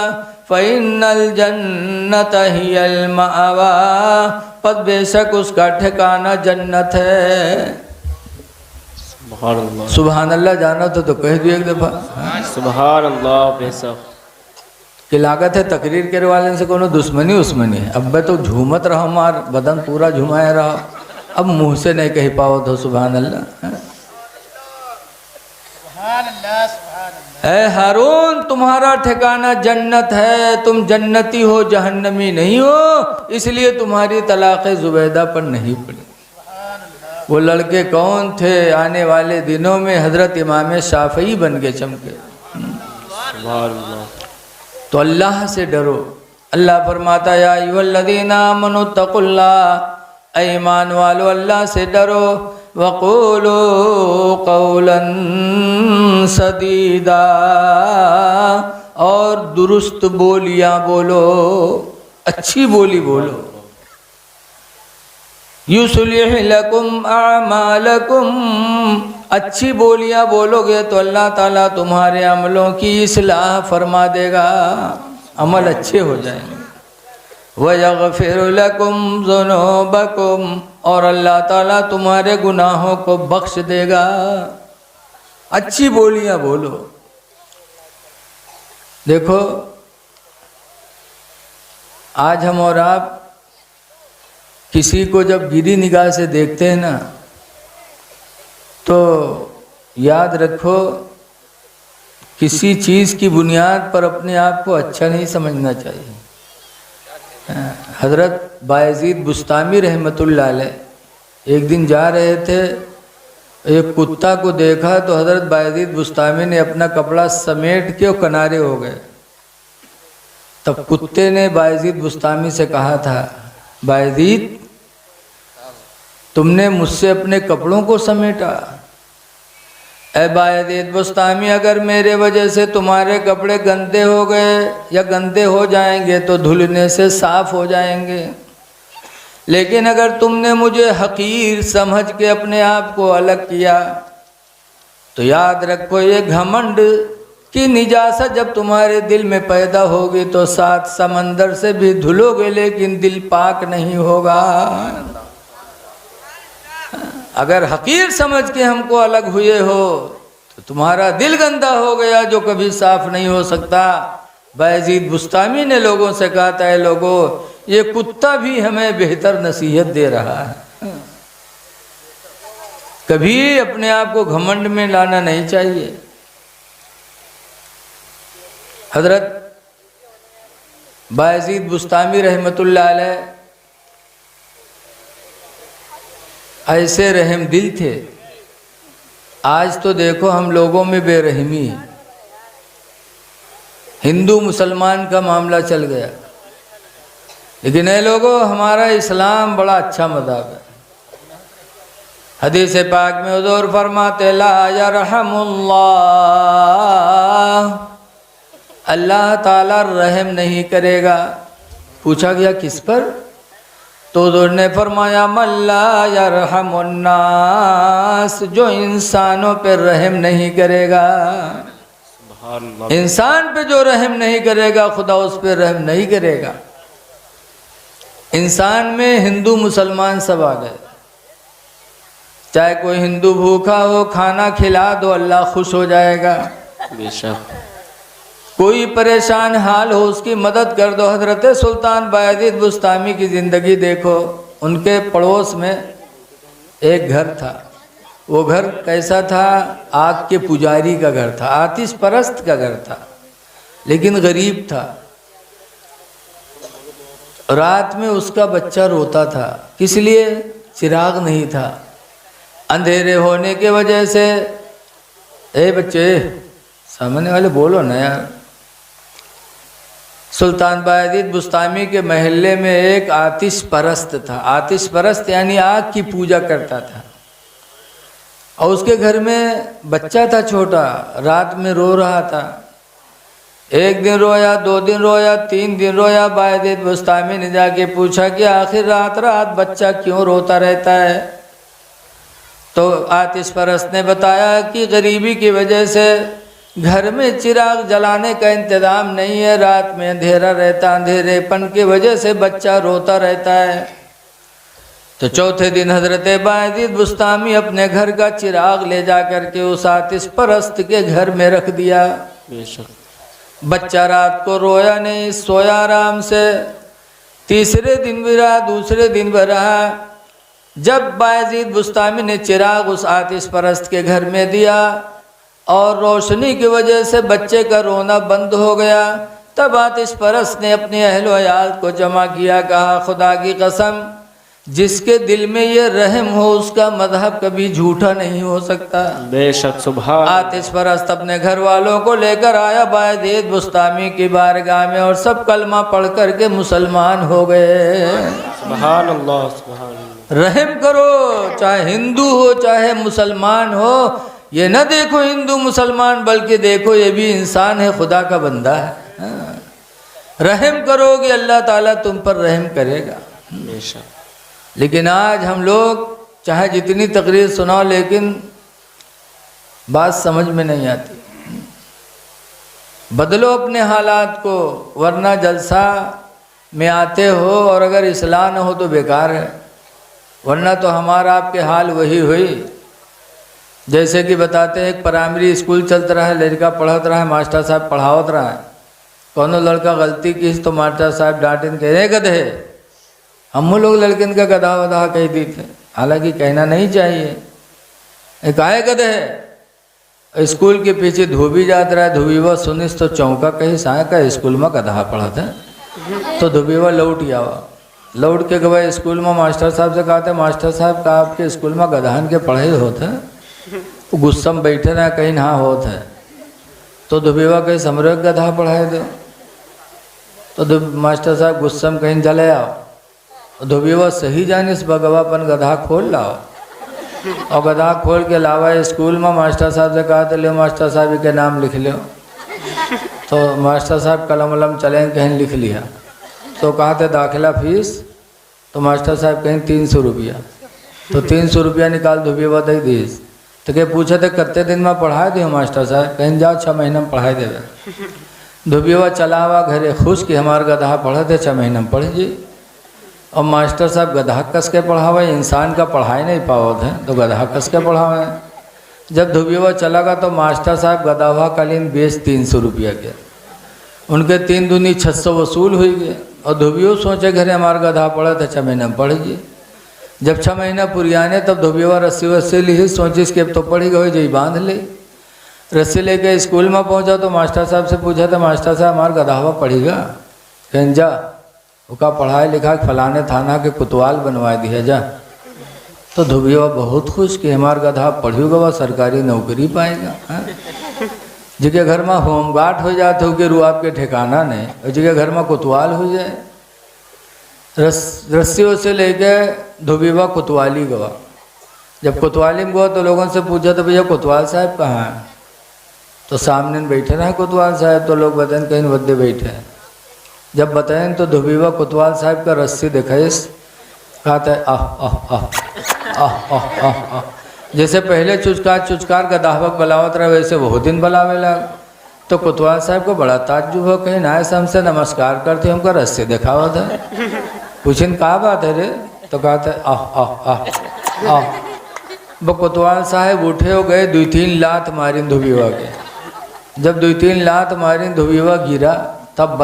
फ़इन्नल जन्नत हियल मअवा, पद बेशक उसका ठिकाना जन्नत है। सुभान अल्लाह जाना तो कह दियो एक दफ़ा। सुभान अल्लाह। बेशक कि लागत है तकरीर करे वाले से कोनो दुश्मनी उस्मनी है। अब मैं तो झूमत रहा, मार बदन पूरा झुमाया रहा, अब मुँह से नहीं कह पाओ तो सुभान अल्लाह। ऐ हारून तुम्हारा ठिकाना जन्नत है, तुम जन्नती हो, जहन्नमी नहीं हो, इसलिए तुम्हारी तलाक़ ज़ुबैदा पर नहीं पड़ी। वो लड़के कौन थे? आने वाले दिनों में हज़रत इमाम शाफ़ई बन के चमके। तो अल्लाह से डरो। अल्लाह फरमाता या अय्युहल्लज़ीना आमनू तक़ुल्लाह, ऐ ईमान वालो अल्लाह से डरो, वक़ूलू क़ौलन सदीदा, और दुरुस्त बोलियाँ बोलो, अच्छी बोली बोलो। युस्लिह लकुम अमालकुम, अच्छी बोलियाँ बोलोगे तो अल्लाह ताला तुम्हारे अमलों की इस्लाह फरमा देगा, अमल अच्छे हो जाएंगे। वयग़फ़िर लकुम ज़ुनूबकुम, और अल्लाह ताला तुम्हारे गुनाहों को बख्श देगा। अच्छी बोलियाँ बोलो। देखो आज हम और आप किसी को जब गिरी निगाह से देखते हैं ना, तो याद रखो किसी चीज़ की बुनियाद पर अपने आप को अच्छा नहीं समझना चाहिए। हज़रत बायज़ीद बुस्तामी रहमतुल्लाह अलैह एक दिन जा रहे थे, एक कुत्ता को देखा तो हज़रत बायज़ीद बुस्तामी ने अपना कपड़ा समेट के किनारे हो गए। तब कुत्ते ने बायज़ीद बुस्तामी से कहा था, बायज़ीद तुमने मुझसे अपने कपड़ों को समेटा। ऐ बायज़ीद बुस्तामी, अगर मेरे वजह से तुम्हारे कपड़े गंदे हो गए या गंदे हो जाएंगे तो धुलने से साफ़ हो जाएंगे, लेकिन अगर तुमने मुझे हकीर समझ के अपने आप को अलग किया तो याद रखो ये घमंड की निजासत जब तुम्हारे दिल में पैदा होगी तो 7 समंदर से भी धुलोगे लेकिन दिल पाक नहीं होगा। अगर हकीर समझ के हमको अलग हुए हो तो तुम्हारा दिल गंदा हो गया जो कभी साफ नहीं हो सकता। बायज़ीद बुस्तामी ने लोगों से कहा था, लोगों ये कुत्ता भी हमें बेहतर नसीहत दे रहा है, कभी अपने आप को घमंड में लाना नहीं चाहिए। हजरत बायजीद बुस्तामी रहमतुल्लाह अलैह ऐसे रहम दिल थे। आज तो देखो हम लोगों में बेरहमी है, हिंदू मुसलमान का मामला चल गया। लेकिन ये लोगों, हमारा इस्लाम बड़ा अच्छा मज़हब है। हदीस पाक में हुज़ूर फरमाते ला यरहमुल्लाह, अल्लाह ताला रहम नहीं करेगा। पूछा गया किस पर? तो हुज़ूर ने फरमाया मल्ला यरहमुन्नास, जो इंसानों पर रहम नहीं करेगा। इंसान पे जो रहम नहीं करेगा, खुदा उस पर रहम नहीं करेगा। इंसान में हिंदू मुसलमान सब आ गए। चाहे कोई हिंदू भूखा हो, खाना खिला दो, अल्लाह खुश हो जाएगा। बेशक। कोई परेशान हाल हो, उसकी मदद कर दो। हजरत सुल्तान बायजीद बुस्तामी की ज़िंदगी देखो। उनके पड़ोस में एक घर था। वो घर कैसा था? आग के पुजारी का घर था, आतिश परस्त का घर था, लेकिन गरीब था। रात में उसका बच्चा रोता था। किस लिए? चिराग नहीं था। अंधेरे होने के वजह से, ए बच्चे, सामने वाले बोलो ना यार। सुल्तान बायजीद बुस्तामी के महल्ले में एक आतिश परस्त था। आतिश परस्त यानी आग की पूजा करता था। और उसके घर में बच्चा था छोटा, रात में रो रहा था। एक दिन रोया, 2 दिन रोया, 3 दिन रोया। बायजीद बुस्तामी ने जाके पूछा कि आखिर रात रात बच्चा क्यों रोता रहता है? तो आतिश परस्त ने बताया कि गरीबी की वजह से घर में चिराग जलाने का इंतज़ाम नहीं है, रात में अंधेरा रहता, अंधेरेपन की वजह से बच्चा रोता रहता है। तो चौथे दिन हजरत बायजीद बुस्तामी अपने घर का चिराग ले जा करके उस आतिश परस्त के घर में रख दिया। बेशक। बच्चा रात को रोया नहीं, सोया आराम से। तीसरे दिन भी रहा, दूसरे दिन भी रहा। जब बायजीद बुस्तामी ने चिराग उस आतिश परस्त के घर में दिया और रोशनी की वजह से बच्चे का रोना बंद हो गया, तब आतिश परस्त ने अपने अहल व अयाल को जमा किया। कहा खुदा की कसम, जिसके दिल में ये रहम हो उसका मजहब कभी झूठा नहीं हो सकता। बेशक। सुभान। आतिश परस्त अपने घर वालों को लेकर आया बायजीद बुस्तामी की बारगाह में और सब कलमा पढ़ कर के मुसलमान हो गए। सुभान अल्लाह, सुभान अल्लाह। रहम करो, चाहे हिंदू हो चाहे मुसलमान हो। ये न देखो हिंदू मुसलमान, बल्कि देखो ये भी इंसान है, खुदा का बंदा है। रहम करोगे अल्लाह ताला तुम पर रहम करेगा। बेशक। लेकिन आज हम लोग चाहे जितनी तकरीर सुनाओ, लेकिन बात समझ में नहीं आती। बदलो अपने हालात को, वरना जलसा में आते हो और अगर इस्लाह न हो तो बेकार है। वरना तो हमारा आपके हाल वही हुई। जैसे कि बताते हैं, एक प्राइमरी स्कूल चलता रहा है, लड़का पढ़त रहा है, मास्टर साहब पढ़ावत रहा है। कौनो लड़का गलती की तो मास्टर साहब डांटें, कह रहे गधे। हम लोग लड़किन का गधा वधा कह दी थे, हालांकि कहना नहीं चाहिए। काहे गधे है? स्कूल के पीछे धोबी जात रहा है, धोबीवा सुनिस तो चौका कही साय का स्कूल में गधा पढ़त है। तो धोबीवा लौट आवा, लौट के गए स्कूल में मास्टर साहब से कहते, मास्टर साहब का आपके स्कूल में गधान के पढ़ाई होते हैं? वो गुस्सा में बैठे रहे, कहीं ना होत है। तो धोबीवा कहीं समरे गधा पढ़ाए दो। तो मास्टर साहब गुस्सा में कहीं जले आओ। धोबीवा सही जाने इस भगवापन गधा खोल लाओ। और गधा खोल के लावा स्कूल में। मास्टर साहब से कहा तो ले मास्टर साहब के नाम लिख लो। तो मास्टर साहब कलम वलम चले, कहीं लिख लिया। तो कहा थे दाखिला फीस? तो मास्टर साहब कहीं 300 रुपया। तो 300 रुपया निकाल धोबीवा दे दीस। तो क्या पूछे थे कितने दिन में पढ़ाए दे मास्टर साहब? कहीं जाओ 6 महीना में पढ़ाई देवे। धोबीवा चलावा घरे खुश कि हमारे गधा पढ़े थे, 6 महीना में पढ़ जी। और मास्टर साहब गधा कस के पढ़ावे, इंसान का पढ़ाई नहीं पावत है तो गधा कस के पढ़ावे। जब धोबीवा चला गया तो मास्टर साहब गधावा कालीन बेच 300 रुपया के। उनके 3 दूनी 600 वसूल हुई गए। और धोबीवा सोचे घरे हमारा गधा पढ़ा था, 6 महीना में पढ़ गए। जब 6 महीना पुरियाने तब धोबीवा रस्सी वस्सी ली, सोचिस के तो पड़ी गई, जी बांध ली। रस्सी लेके स्कूल में पहुंचा तो मास्टर साहब से पूछा था, मास्टर साहब हमारा गधावा पढ़ेगा? कहीं जा उसका पढ़ाई लिखा फलाने थाना के कोतवाल बनवा दिया जा। तो धोबिया बहुत खुश कि हमार गधा पढ़ेगा वह सरकारी नौकरी पाएगा। जिसके घर में होमगार्ड हो जाते हो कि रू आपके ठिकाना नहीं, और जिसके घर में कोतवाल हो जाए। रस्सियों से लेके धोबिया कोतवाली गवा। जब कोतवाली में गया तो लोगों से पूछा तो भैया कोतवाल साहब कहाँ हैं? तो सामने बैठे रहे कोतवाल साहब। तो लोग बताएं कहीं बदे बैठे हैं। जब बताएं तो धोबिया कोतवाल साहब का रस्सी दिखाइस, कहता है आह आह आह आह आह आह आह। जैसे पहले चुचकार गदाहवक बलावत रहे वैसे वो दिन बलावे लग। तो कोतवाल साहब को बड़ा ताज्जुब हो, कहीं ना ऐसा हमसे नमस्कार करते हमको रस्सी दिखावा था। पूछिन कहा बात है रे? तो कहते है आह आह आह आह। वो कोतवाल साहब उठे हो गए, 2-3 लात मारी धोबिया के। जब 2-3 लात मारी धोबिया गिरा तब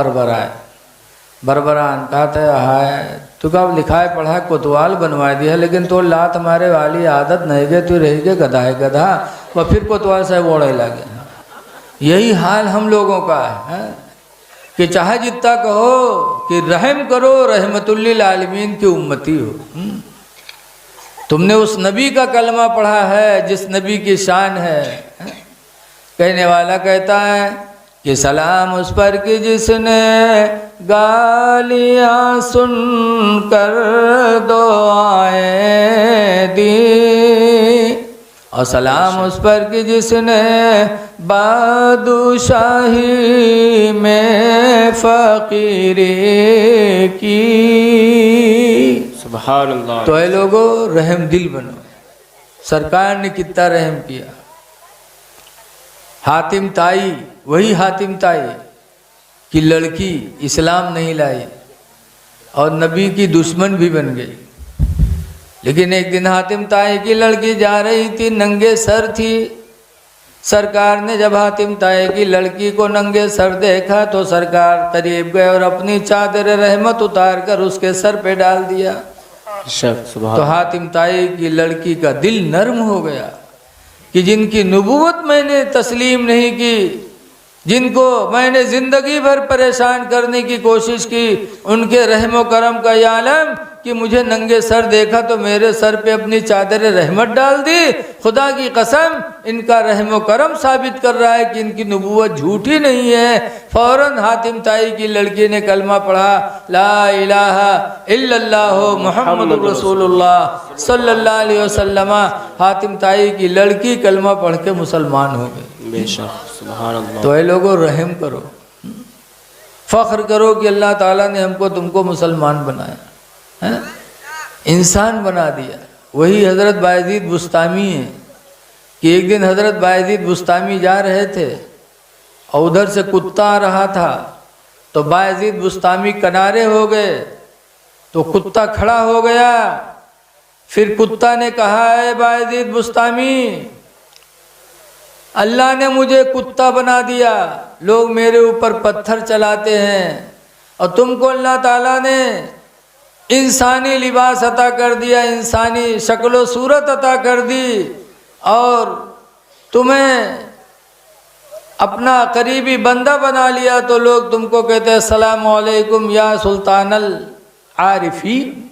बरबरान कहते है हाय तू का लिखा है पढ़ा है कोतवाल बनवा दिया, लेकिन तो लात मारे वाली आदत नहीं गए, तू रह गए गधा है गधा। वह फिर कोतवाल साहब ओढ़े लगे। यही हाल हम लोगों का है कि चाहे जितना कहो कि रहम करो, रहमतुल्लिल आलमीन की उम्मती हो। तुमने उस नबी का कलमा पढ़ा है जिस नबी की शान है। कहने वाला कहता है कि सलाम उस पर कि जिसने गालियाँ सुन कर दुआएं दी, और सलाम उस पर कि जिसने बादशाही में फकीरी की। सुभान अल्लाह। तो ये लोगों रहम दिल बनो। सरकार ने कितना रहम किया। हातिम ताई, वही हातिम ताई की लड़की इस्लाम नहीं लाई और नबी की दुश्मन भी बन गई। लेकिन एक दिन हातिम ताई की लड़की जा रही थी, नंगे सर थी। सरकार ने जब हातिम ताई की लड़की को नंगे सर देखा तो सरकार करीब गए और अपनी चादर रहमत उतार कर उसके सर पे डाल दिया। तो हातिम ताई की लड़की का दिल नर्म हो गया कि जिनकी नबूवत मैंने तस्लीम नहीं की, जिनको मैंने ज़िंदगी भर परेशान करने की कोशिश की, उनके रहमो करम का ये आलम कि मुझे नंगे सर देखा तो मेरे सर पे अपनी चादर रहमत डाल दी। खुदा की कसम इनका रहमो करम साबित कर रहा है कि इनकी नबूवत झूठी नहीं है। फ़ौरन हातिम ताई की लड़की ने कलमा पढ़ा, ला इलाहा इल्लल्लाहु मुहम्मदुर रसूलुल्लाह सल्लल्लाहु अलैहि वसल्लम। हातिम ताई की लड़की कलमा पढ़ के मुसलमान हो गई। बेशक सुभान अल्लाह। तो ये लोगों रहम करो, फ़ख्र करो कि अल्लाह ताला ने हमको तुमको मुसलमान बनाया है, इंसान बना दिया। वही हज़रत बायज़ीद बुस्तामी है कि एक दिन हज़रत बायज़ीद बुस्तामी जा रहे थे और उधर से कुत्ता आ रहा था। तो बायज़ीद बुस्तामी किनारे हो गए तो कुत्ता खड़ा हो गया। फिर कुत्ता ने कहा, है बायज़ीद बुस्तामी, अल्लाह ने मुझे कुत्ता बना दिया, लोग मेरे ऊपर पत्थर चलाते हैं, और तुमको अल्लाह ताला ने इंसानी लिबास अता कर दिया, इंसानी शक्ल सूरत अता कर दी, और तुम्हें अपना करीबी बंदा बना लिया, तो लोग तुमको कहते हैं अस्सलामु अलैकुम या सुल्तानल आरिफीन।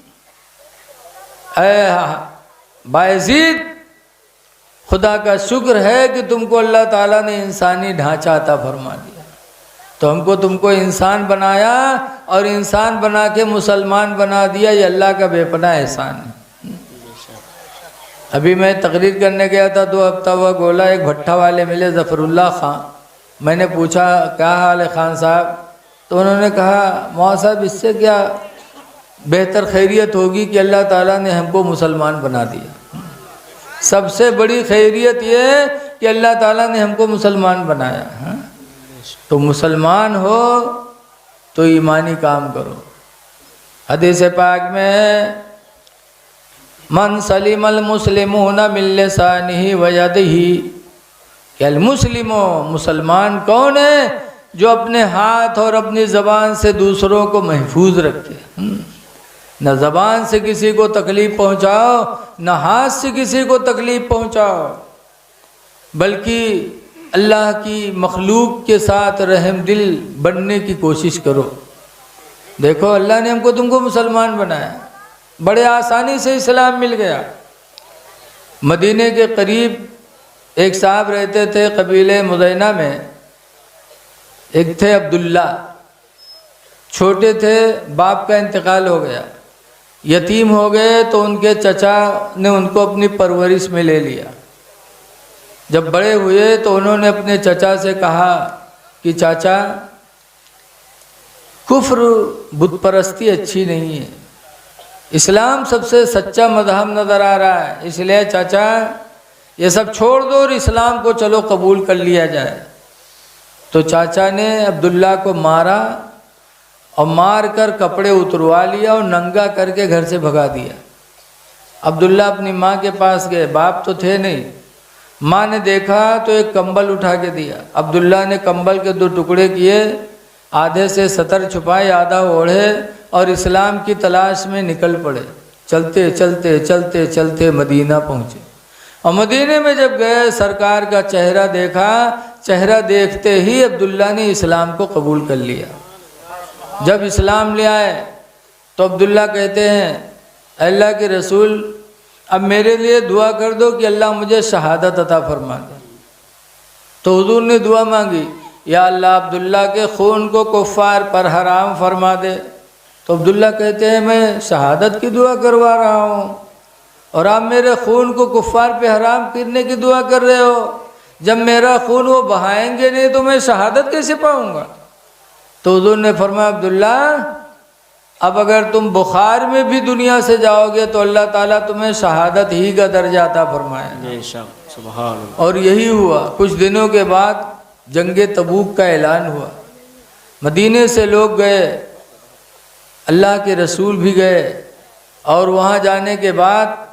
बायज़ीद, खुदा का शुक्र है कि तुमको अल्लाह ताला ने इंसानी ढांचा अता फरमा दिया। तो हमको तुमको इंसान बनाया और इंसान बना के मुसलमान बना दिया, ये अल्लाह का बेपनाह एहसान है। अभी मैं तकरीर करने गया था, 2 हफ्ता हुआ, गोला एक भट्ठा वाले मिले ज़फ़रुल्लाह ख़ान। मैंने पूछा क्या हाल है खान साहब? तो उन्होंने कहा, मौला साहब इससे क्या बेहतर खैरियत होगी कि अल्लाह ताला ने हमको मुसलमान बना दिया। सबसे बड़ी खैरियत ये कि अल्लाह ताला ने हमको मुसलमान बनाया है। तो मुसलमान हो तो ईमानी काम करो। हदीस पाक में मन सलिमल मुस्लिमून मिन लिसानिही व यदिही, अल मुस्लिमो, मुसलमान कौन है? जो अपने हाथ और अपनी ज़बान से दूसरों को महफूज रखे। न ज़बान से किसी को तकलीफ़ पहुँचाओ, न हाथ से किसी को तकलीफ़ पहुँचाओ, बल्कि अल्लाह की मखलूक के साथ रहम दिल बनने की कोशिश करो। देखो अल्लाह ने हमको तुमको मुसलमान बनाया, बड़े आसानी से इस्लाम मिल गया। मदीने के करीब एक साहब रहते थे कबीले मुज़ैना में। एक थे अब्दुल्ला, छोटे थे, बाप का इंतकाल हो गया, यतीम हो गए, तो उनके चचा ने उनको अपनी परवरिश में ले लिया। जब बड़े हुए तो उन्होंने अपने चचा से कहा कि चाचा, कुफ्र बुत परस्ती अच्छी नहीं है, इस्लाम सबसे सच्चा मज़हब नज़र आ रहा है, इसलिए चाचा ये सब छोड़ दो और इस्लाम को चलो कबूल कर लिया जाए। तो चाचा ने अब्दुल्ला को मारा और मार कर कपड़े उतरवा लिया और नंगा करके घर से भगा दिया। अब्दुल्ला अपनी माँ के पास गए, बाप तो थे नहीं। माँ ने देखा तो एक कंबल उठा के दिया। अब्दुल्ला ने कंबल के 2 टुकड़े किए, आधे से सतर छुपाए, आधा ओढ़े और इस्लाम की तलाश में निकल पड़े। चलते चलते चलते चलते मदीना पहुँचे और मदीने में जब गए सरकार का चेहरा देखा। चेहरा देखते ही अब्दुल्ला ने इस्लाम को कबूल कर लिया। जब इस्लाम ले आए तो अब्दुल्ला कहते हैं, अल्लाह के रसूल, अब मेरे लिए दुआ कर दो कि अल्लाह मुझे शहादत अता फरमा दे। तो हुजूर ने दुआ मांगी, या अल्लाह अब्दुल्ला के खून को कुफ्फार पर हराम फरमा दे। तो अब्दुल्ला कहते हैं, मैं शहादत की दुआ करवा रहा हूँ और आप मेरे खून को कुफ्फार पे हराम करने की दुआ कर रहे हो। जब मेरा खून वो बहाएंगे नहीं तो मैं शहादत कैसे पाऊँगा। तो हुजूर ने फरमाया, अब्दुल्ला, अब अगर तुम बुखार में भी दुनिया से जाओगे तो अल्लाह ताला तुम्हें शहादत ही का दर्जा अता फरमाएगा। सुभान अल्लाह। और यही हुआ। कुछ दिनों के बाद जंगे तबूक का ऐलान हुआ। मदीने से लोग गए, अल्लाह के रसूल भी गए और वहाँ जाने के बाद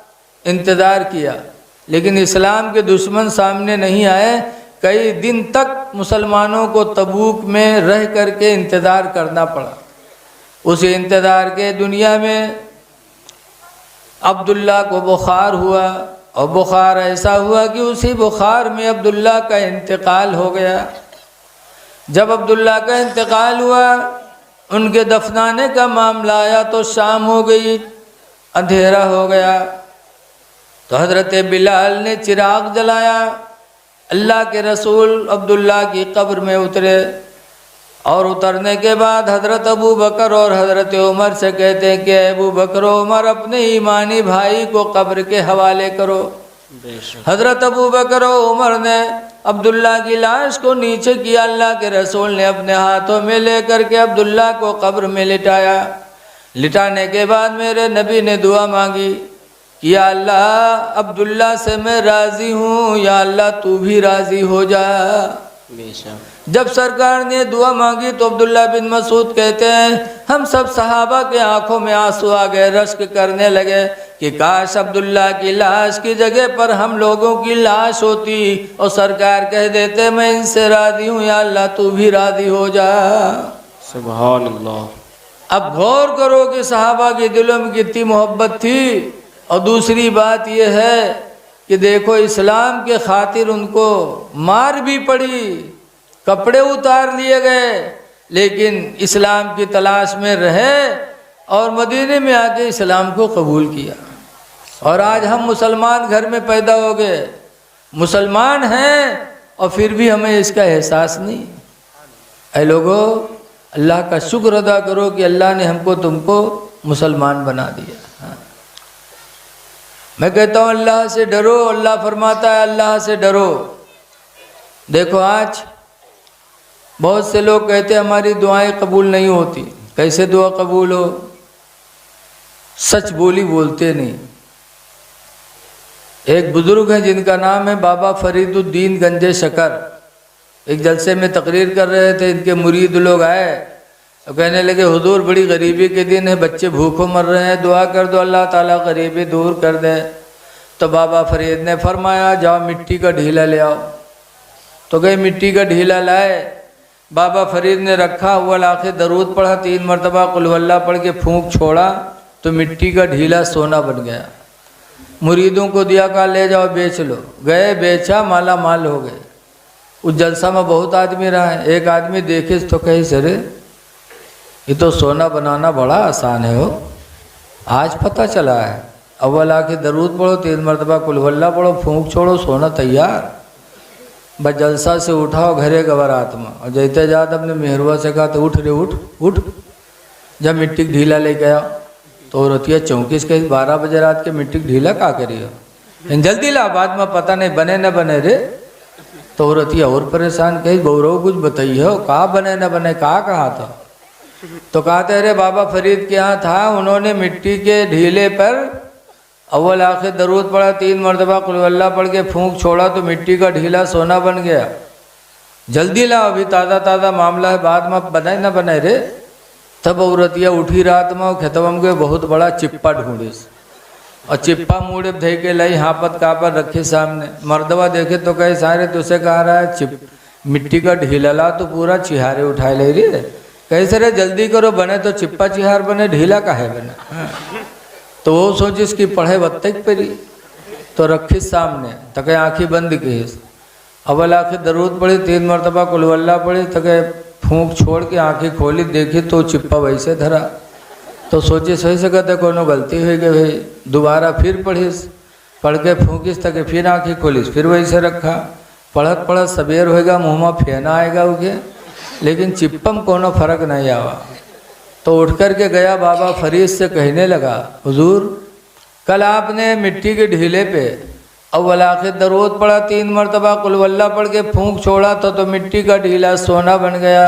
इंतज़ार किया, लेकिन इस्लाम के दुश्मन सामने नहीं आए। कई दिन तक मुसलमानों को तबूक में रह करके इंतज़ार करना पड़ा। उस इंतज़ार के दुनिया में अब्दुल्ला को बुखार हुआ और बुखार ऐसा हुआ कि उसी बुखार में अब्दुल्ला का इंतकाल हो गया। जब अब्दुल्ला का इंतकाल हुआ, उनके दफनाने का मामला आया तो शाम हो गई, अंधेरा हो गया। तो हज़रत बिलाल ने चिराग जलाया। अल्लाह के रसूल अब्दुल्ला की कब्र में उतरे और उतरने के बाद हज़रत अबू बकर और हज़रत उमर से कहते हैं कि अबू बकर उमर, अपने ईमानी भाई को कब्र के हवाले करो। हज़रत अबू बकर उमर ने अब्दुल्ला की लाश को नीचे किया। अल्लाह के रसूल ने अपने हाथों में लेकर के अब्दुल्ला को कब्र में लिटाया। लिटाने के बाद मेरे नबी ने दुआ मांगी कि या अल्लाह, अब्दुल्ला से मैं राज़ी हूँ, या अल्लाह तू भी राज़ी हो जा। जब सरकार ने दुआ मांगी तो अब्दुल्ला बिन मसूद कहते हैं, हम सब सहाबा के आंखों में आंसू आ गए, रश्क करने लगे कि काश अब्दुल्ला की लाश की जगह पर हम लोगों की लाश होती और सरकार कह देते मैं इनसे राज़ी हूँ, या अल्लाह तू भी राज़ी हो जा। सुभान अल्लाह। अब गौर करो कि सहाबा के दिलों में कितनी मोहब्बत थी। और दूसरी बात यह है कि देखो, इस्लाम के खातिर उनको मार भी पड़ी, कपड़े उतार लिए गए, लेकिन इस्लाम की तलाश में रहे और मदीने में आके इस्लाम को कबूल किया। और आज हम मुसलमान घर में पैदा हो गए, मुसलमान हैं और फिर भी हमें इसका एहसास नहीं। ऐ लोगों, अल्लाह का शुक्र अदा करो कि अल्लाह ने हमको तुमको मुसलमान बना दिया। मैं कहता हूँ अल्लाह से डरो। अल्लाह फरमाता है अल्लाह से डरो। देखो, आज बहुत से लोग कहते हैं हमारी दुआएं कबूल नहीं होती। कैसे दुआ कबूल हो? सच बोली बोलते नहीं। एक बुजुर्ग हैं जिनका नाम है बाबा फरीदुद्दीन गंजे शकर। एक जलसे में तकरीर कर रहे थे, इनके मुरीद लोग आए तो कहने लगे, हुजूर बड़ी गरीबी के दिन है, बच्चे भूखों मर रहे हैं, दुआ कर दो अल्लाह ताला गरीबी दूर कर दे। तो बाबा फरीद ने फरमाया, जाओ मिट्टी का ढीला ले आओ। तो गए मिट्टी का ढीला लाए। बाबा फरीद ने रखा हुआ लाके दरूद पढ़ा, 3 मरतबा कुल वल्लाह पढ़ के फूंक छोड़ा तो मिट्टी का ढीला सोना बन गया। मुरीदों को दिया, कहा ले जाओ बेच लो। गए, बेचा, माला माल हो गए। उस जलसा में बहुत आदमी रहा है। एक आदमी देखे तो कही सरे ये तो सोना बनाना बड़ा आसान है हो, आज पता चला है। अव्वल आके दरूद पढ़ो, 3 मरतबा कुल वल्ला पढ़ो, फूंक छोड़ो, सोना तैयार। बस जलसा से उठाओ घरे गवरात में, और जैते जात अपने मेहरुआ से कहा तो उठ रे उठ उठ। जब मिट्टी ढीला लेके आओ तो रतिया 34 के 12 बजे रात के मिट्टी ढीला का करियो, जल्दी ला, बाद में पता नहीं बने न बने रे। तो रतिया और परेशान, कही गौरव कुछ बताइए कहाँ बने न बने, कहाँ था। तो कहते अरे बाबा फरीद के यहाँ था, उन्होंने मिट्टी के ढीले पर अव्वल आखिर दरूद पढ़ा, 3 मरतबा कुल वल्ला पढ़ के फूंक छोड़ा तो मिट्टी का ढीला सोना बन गया। जल्दी लाओ, अभी ताज़ा ताज़ा मामला है, बाद में बनाए न बनाए रे। तब औरतिया उठी रात में और खेतवम के बहुत बड़ा चिप्पा ढूंढिस, और चिप्पा मुड़े धे के लाई हापत कापर रखी सामने। मर्दवा देखे तो कहे सारे तुझसे कहा रहा है मिट्टी का ढीला ला, तो पूरा चिहारे उठाए ले रही है। कैसे रे जल्दी करो, बने तो चिप्पा चिहार बने, ढीला काहे बने। तो वो सोचिस कि पढ़े बत्तक पेरी, तो रखी सामने, तके आँखी बंद की। अव्वल आखिर दरूद पढ़ी, 3 मरतबा कुल वल्ला पढ़ी, तके फूंक छोड़ के आँखें खोली, देखी तो चिप्पा वैसे धरा। तो सोचे सही से कहते कोनो गलती हो गई भाई। दोबारा फिर पढ़िस, पढ़ के फूकिस, तके फिर आँखें खोलिस, फिर वैसे रखा। पढ़त पढ़त सबेर होएगा, मुँह में फेना आएगा उगे, लेकिन चिप्पम कोनो फर्क नहीं आवा। तो उठ कर के गया बाबा फरीद से, कहने लगा हुजूर कल आपने मिट्टी के ढीले पे अव्वल आखिर दरूद पढ़ा, 3 मरतबा कुल वल्ला पढ़ के फूंक छोड़ा तो मिट्टी का ढीला सोना बन गया।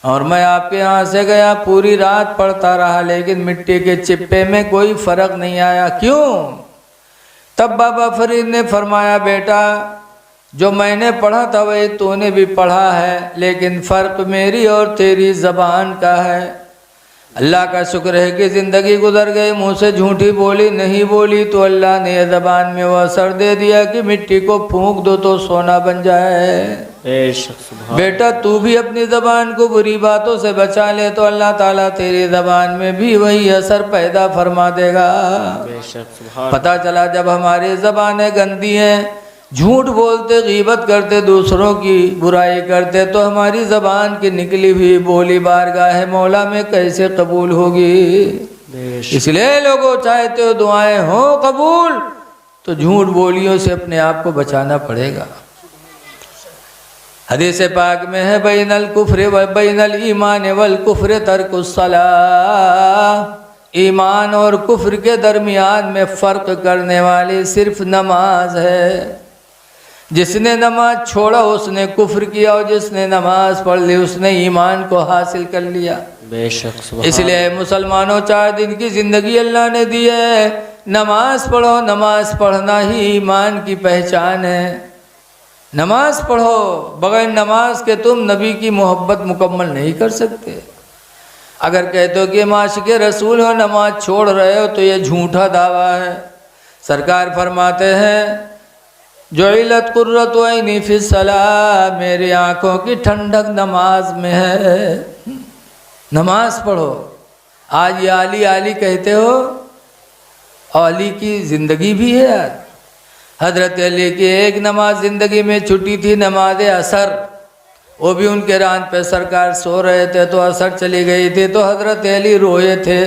और मैं आपके यहाँ से गया, पूरी रात पढ़ता रहा, लेकिन मिट्टी के चिप्पे में कोई फर्क नहीं आया। क्यों? तब बाबा फरीद ने फरमाया बेटा जो मैंने पढ़ा था वही तूने भी पढ़ा है, लेकिन फ़र्क मेरी और तेरी ज़बान का है। अल्लाह का शुक्र है कि ज़िंदगी गुजर गई, मुँह से झूठी बोली नहीं बोली, तो अल्लाह ने ज़बान में वो असर दे दिया कि मिट्टी को फूंक दो तो सोना बन जाए। बेटा तू भी अपनी ज़बान को बुरी बातों से बचा ले तो अल्लाह ताला तेरी ज़बान में भी वही असर पैदा फरमा देगा। पता चला जब हमारी ज़बानें गंदी हैं, झूठ बोलते, गीबत करते, दूसरों की बुराई करते, तो हमारी ज़बान की निकली हुई बोली बारगाह मौला में कैसे कबूल होगी। इसलिए लोगों चाहते हो दुआएं हो कबूल, तो झूठ बोलियों से अपने आप को बचाना पड़ेगा। हदीस पाक में है बैनल कुफ्र व बैनल ईमान वल कुफ्र तर्कुस्सलाह, ईमान और कुफ्र के दरमियान में फ़र्क करने वाली सिर्फ नमाज है। जिसने नमाज छोड़ा उसने कुफ्र किया, और जिसने नमाज पढ़ ली उसने ईमान को हासिल कर लिया। बेशक इसलिए मुसलमानों 4 दिन की ज़िंदगी अल्लाह ने दी है, नमाज पढ़ो। नमाज पढ़ना ही ईमान की पहचान है। नमाज पढ़ो, बगैर नमाज के तुम नबी की मोहब्बत मुकम्मल नहीं कर सकते। अगर कहते हो कि माशिक रसूल हो, नमाज छोड़ रहे हो, तो ये झूठा दावा है। सरकार फरमाते हैं जुइलत कुर्रतु ऐनी फिस्सलाह, मेरी आँखों की ठंडक नमाज में है। नमाज पढ़ो। आज ये आली आली कहते हो, अली की ज़िंदगी भी है यार। हज़रत अली की एक नमाज ज़िंदगी में छुट्टी थी, नमाज असर, वो भी उनके रान पे सरकार सो रहे थे तो असर चली गई थी, तो हज़रत अली रोए थे।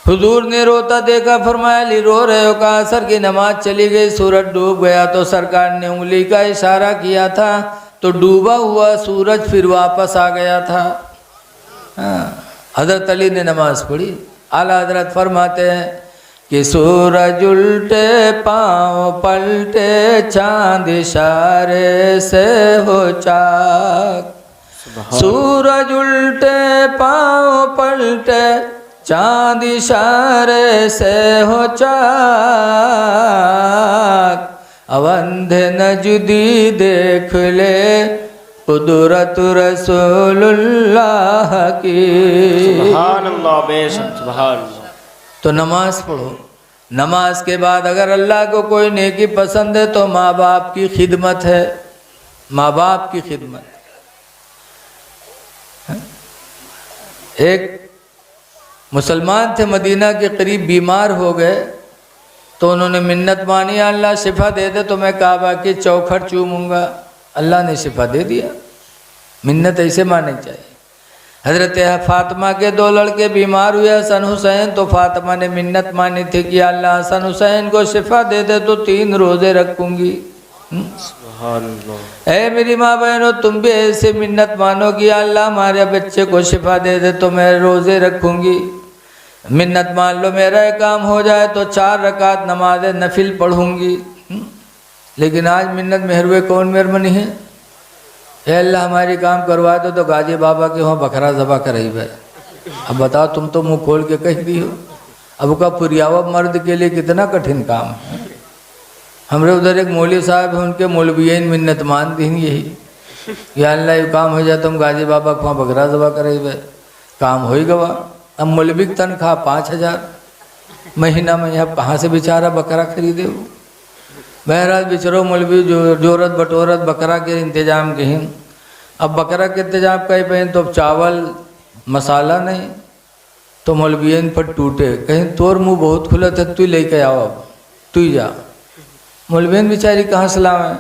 हुजूर ने रोता देखा, फरमाया अली रो रहे हो, कहा असर की नमाज चली गई, सूरज डूब गया। तो सरकार ने उंगली का इशारा किया था, तो डूबा हुआ सूरज फिर वापस आ गया था। हज़रत अली ने नमाज पढ़ी। आला हज़रत फरमाते हैं कि सूरज उल्टे पाँव पलटे, चांद इशारे से हो चाक। सूरज उल्टे पाँव पलटे, चांद इशारे से हो चाक। अवंधे नजदी देख ले कुदरत रसूलुल्लाह की। सुभान अल्लाह, बेशक सुभान अल्लाह। तो नमाज पढ़ो। नमाज के बाद अगर अल्लाह को कोई नेकी पसंद है तो माँ बाप की खिदमत है। माँ बाप की खिदमत। एक मुसलमान थे, मदीना के करीब बीमार हो गए, तो उन्होंने मिन्नत मानी अल्लाह शिफा दे दे तो मैं काबा की चौखट चूमूंगा। अल्लाह ने शिफा दे दिया। मिन्नत ऐसे माननी चाहिए। हजरत फातिमा के 2 लड़के बीमार हुए, हसन हुसैन, तो फातिमा ने मिन्नत मानी थी कि अल्लाह हसन हुसैन को शिफा दे दे तो 3 रोज़े रखूँगी। ऐ मेरी माँ बहनों, तुम भी ऐसे मिन्नत मानो कि अल्लाह हमारे बच्चे को शिफा दे दे तो मैं रोज़े रखूँगी। मिन्नत मान लो मेरा काम हो जाए तो 4 रकात नमाज नफिल पढ़ूँगी। लेकिन आज मिन्नत मेहरवे कौन मेहरबानी है? अल्लाह हमारी काम करवा दो तो गाजी बाबा के वहाँ बकरा ज़बा कराई भाई। अब बताओ, तुम तो मुँह खोल के कह दी हो। अब का पुरियावा मर्द के लिए कितना कठिन काम है। हमारे उधर एक मौलवी साहब है, उनके मौलवियन मिन्नत मान दी यही या अल्लाह ये काम हो जाए तुम गाजी बाबा को वहाँ बकरा ज़बा कराई भाई, काम हो ही गवा। अब मौलवी की तनख्वाह 5,000 महीना में, अब कहाँ से बेचारा बकरा खरीदे वो। बहरहाल बिचरो मौलवी जो जोरत बटोरत बकरा के इंतजाम कहीं। अब बकरा के इंतजाम कहीं पे तो चावल मसाला नहीं, तो मौलवियन पर टूटे, कहीं तोर मुँह बहुत खुला था, तू लेके आओ, अब तू ही जा। मौलवियन बेचारी कहाँ सलाम है।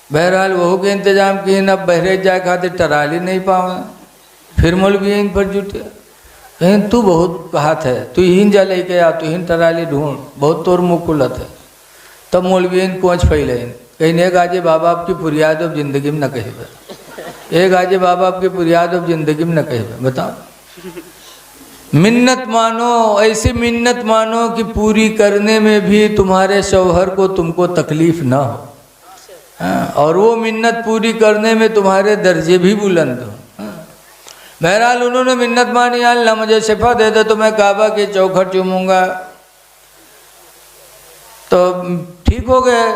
बहरहाल वहू के इंतजाम कहीं, अब बहरेज जाए खाते टराली नहीं पावे, फिर मौलवियन पर जुटे, कहीं तू बहुत कहात है, तू ही जा लेके आ, तू ही टराली ढूंढ, बहुत तोर मुँह खुलत है। तब मौलवियन कोच फैले, कहीं एक आजे बाबा आपकी पुरियाद अब जिंदगी में न कहे, एक आजे बाबा आपकी पुरियाद अब जिंदगी में न कहे। बताओ, मिन्नत मानो, ऐसी मिन्नत मानो कि पूरी करने में भी तुम्हारे शौहर को तुमको तकलीफ ना हो। और वो मिन्नत पूरी करने में तुम्हारे दर्जे भी बुलंद हो। बहरहाल उन्होंने मिन्नत मानी, अल्लाह मुझे शिफा दे दे तो मैं काबा की चौखट चूमूंगा। तो ठीक हो गए।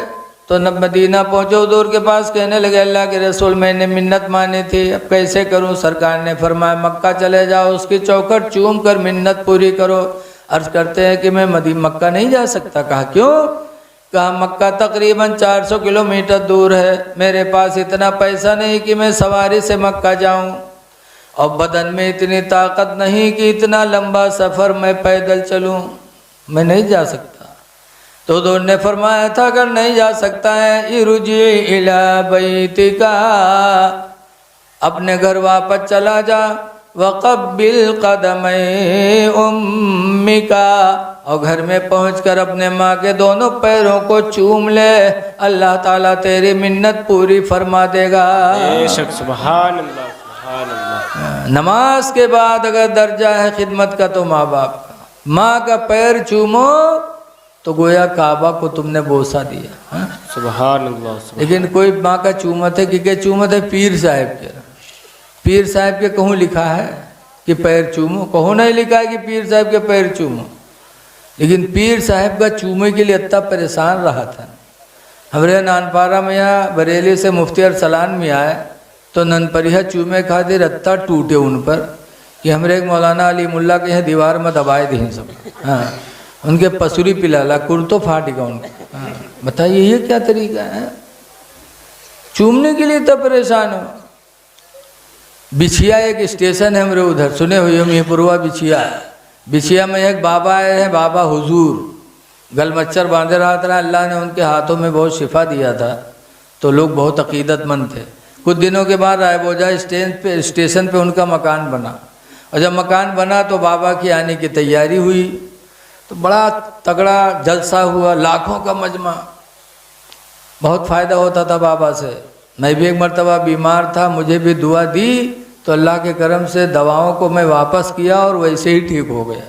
तो न मदीना पहुँचे, हुजूर के पास कहने लगे, अल्लाह के रसूल मैंने मिन्नत मानी थी, अब कैसे करूं? सरकार ने फरमाया मक्का चले जाओ, उसकी चौखट चूम कर मिन्नत पूरी करो। अर्ज करते हैं कि मैं मक्का नहीं जा सकता। कहा क्यों? कहा मक्का तकरीबन 400 किलोमीटर दूर है, मेरे पास इतना पैसा नहीं कि मैं सवारी से मक्का जाऊं, और बदन में इतनी ताकत नहीं कि इतना लंबा सफ़र मैं पैदल चलूं, मैं नहीं जा सकता। तो हुजूर ने फरमाया था अगर नहीं जा सकता है, इरुजी इला बैतिका, अपने घर वापस चला जा, वक़ब्बिल क़दमै उम्मिका, और घर में पहुंचकर अपने माँ के दोनों पैरों को चूम ले, अल्लाह ताला तेरी मिन्नत पूरी फरमा देगा। बेशक, सुभान अल्लाह, सुभान अल्लाह। नमाज के बाद अगर दर्जा है खिदमत का तो माँ बाप का, माँ का पैर चूमो तो गोया काबा को तुमने बोसा दिया। सुभान अल्लाह। लेकिन कोई माँ का चूमत है कि चूमत है पीर साहब के, पीर साहब के कहूँ लिखा है कि पैर चूमो, कहूँ नहीं लिखा है कि पीर साहब के पैर चूमो। लेकिन पीर साहब का चूमे के लिए इतना परेशान रहा था। हमारे नानपारा में यहाँ बरेली से मुफ्ती अरसलान में आए तो ननपरिया चूमे खातिर इतना टूटे उन पर कि हमारे एक मौलाना अली मुल्ला के यहाँ दीवार में दबाए दी सब। हाँ, उनके पसूरी पिलाला, कुर्तो फाट गया उनका। हाँ, बताइए ये क्या तरीका है? चूमने के लिए तो परेशान हो। बिछिया एक स्टेशन है हमारे उधर, सुने हुए हो मिहीपुरवा बिछिया। बिछिया में एक बाबा आए हैं, बाबा हुजूर, गल मच्छर बांधे रहा था, अल्लाह ने उनके हाथों में बहुत शिफा दिया था, तो लोग बहुत अकीदतमंद थे। कुछ दिनों के बाद रायबोजा स्टेशन पे उनका मकान बना, और जब मकान बना तो बाबा की आने की तैयारी हुई, तो बड़ा तगड़ा जलसा हुआ, लाखों का मजमा, बहुत फ़ायदा होता था बाबा से। मैं भी एक मरतबा बीमार था, मुझे भी दुआ दी तो अल्लाह के करम से दवाओं को मैं वापस किया और वैसे ही ठीक हो गया।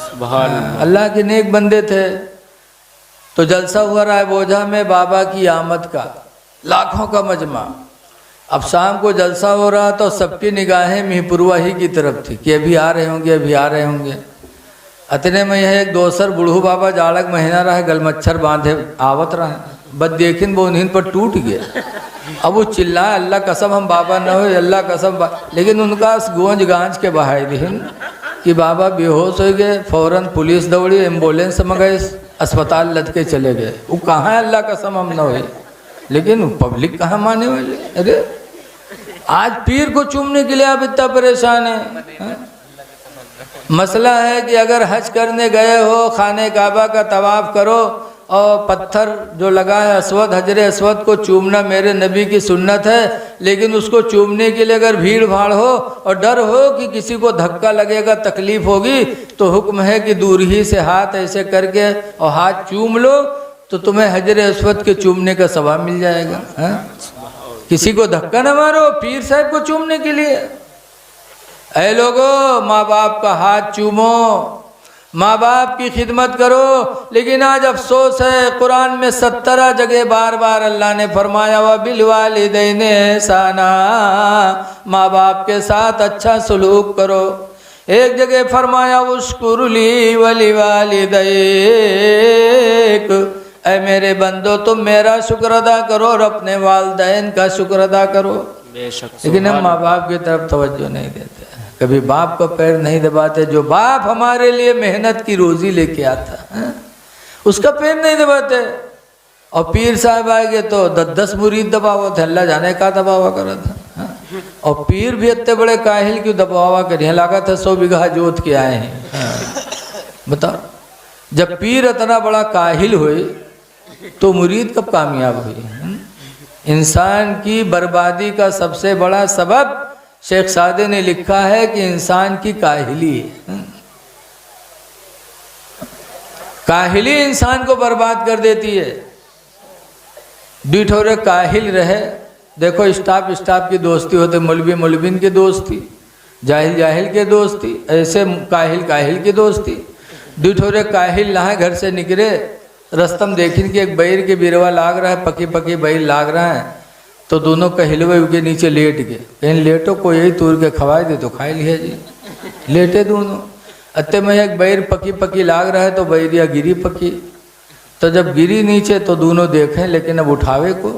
सुभान अल्लाह। अल्लाह के नेक बंदे थे। तो जलसा हुआ रायबोझा में बाबा की आमद का, लाखों का मजमा। अब शाम को जलसा हो रहा तो सबकी निगाहें मिहीपुरवा ही की तरफ थी कि अभी आ रहे होंगे, अभी आ रहे होंगे। अतने में यह एक दोसर बूढ़ू बाबा जाड़क महीना रहा, गलमच्छर बांधे आवत रहा, बद देखिन वो उन्हीं पर टूट गया। अब वो चिल्लाए अल्लाह कसम हम बाबा न हो, अल्लाह कसम, लेकिन उनका गूंज गांज के बहाई दिन कि बाबा बेहोश हो गए। फौरन पुलिस दौड़ी, एम्बुलेंस मंगाई, अस्पताल लद के चले गए। वो कहाँ है अल्लाह कसम हम न हो, लेकिन पब्लिक कहाँ माने वाले। अरे आज पीर को चूमने के लिए आप इतना परेशान है। मसला है कि अगर हज करने गए हो, खाने काबा का तवाफ करो, और पत्थर जो लगा है अस्वद, हजरे अस्वद को चूमना मेरे नबी की सुन्नत है। लेकिन उसको चूमने के लिए अगर भीड़ भाड़ हो और डर हो कि किसी को धक्का लगेगा, तकलीफ होगी, तो हुक्म है कि दूर ही से हाथ ऐसे करके और हाथ चूम लो, तो तुम्हें हजरे अस्वद के चूमने का सवाब मिल जाएगा। है? किसी को धक्का न मारो पीर साहब को चूमने के लिए। ऐ लोगो, माँ बाप का हाथ चूमो, माँ बाप की खिदमत करो। लेकिन आज अफसोस है, कुरान में 17 जगह बार बार अल्लाह ने फरमाया व बिल वालिदैन ihसाना, माँ बाप के साथ अच्छा सलूक करो। एक जगह फरमाया उश्कुरली वली वालिदैक, ऐ मेरे बंदो तुम मेरा शुक्र अदा करो और अपने वालिदैन का शुक्र अदा करो। लेकिन हम माँ बाप की तरफ तवज्जो नहीं देते, कभी बाप को पैर नहीं दबाते। जो बाप हमारे लिए मेहनत की रोजी लेके आता है उसका पैर नहीं दबाते। और पीर साहब आएंगे तो 10 मुरीद दबावा थे, अल्लाह जाने का दबावा करा था। और पीर भी इतने बड़े काहिल क्यों दबावा करिए, लगा था 100 बीघा जोत के आए हैं। बताओ, जब पीर इतना बड़ा काहिल हुए तो मुरीद कब कामयाब हुई। इंसान की बर्बादी का सबसे बड़ा सबब शेख सादे ने लिखा है कि इंसान की काहिली है। काहिली इंसान को बर्बाद कर देती है। डिठोरे काहिल रहे, देखो स्टाफ की दोस्ती होते, मौलवी मौलवीन की दोस्ती, जाहिल जाहिल के दोस्ती, ऐसे काहिल की दोस्ती। डिठोरे काहिल नहाए घर से निकले, रस्तम देखिन कि एक बैर के बिरवा लाग रहा है, पकी बैर लाग रहा है, तो दोनों कहलवे के नीचे लेट गए। कहीं लेटो, कोई यही तूर के खवाए दे तो खाई लिया जी। लेटे दोनों, अत्ते में एक बैर पकी लाग रहा है तो बैरिया गिरी पकी। तो जब गिरी नीचे तो दोनों देखें, लेकिन अब उठावे को,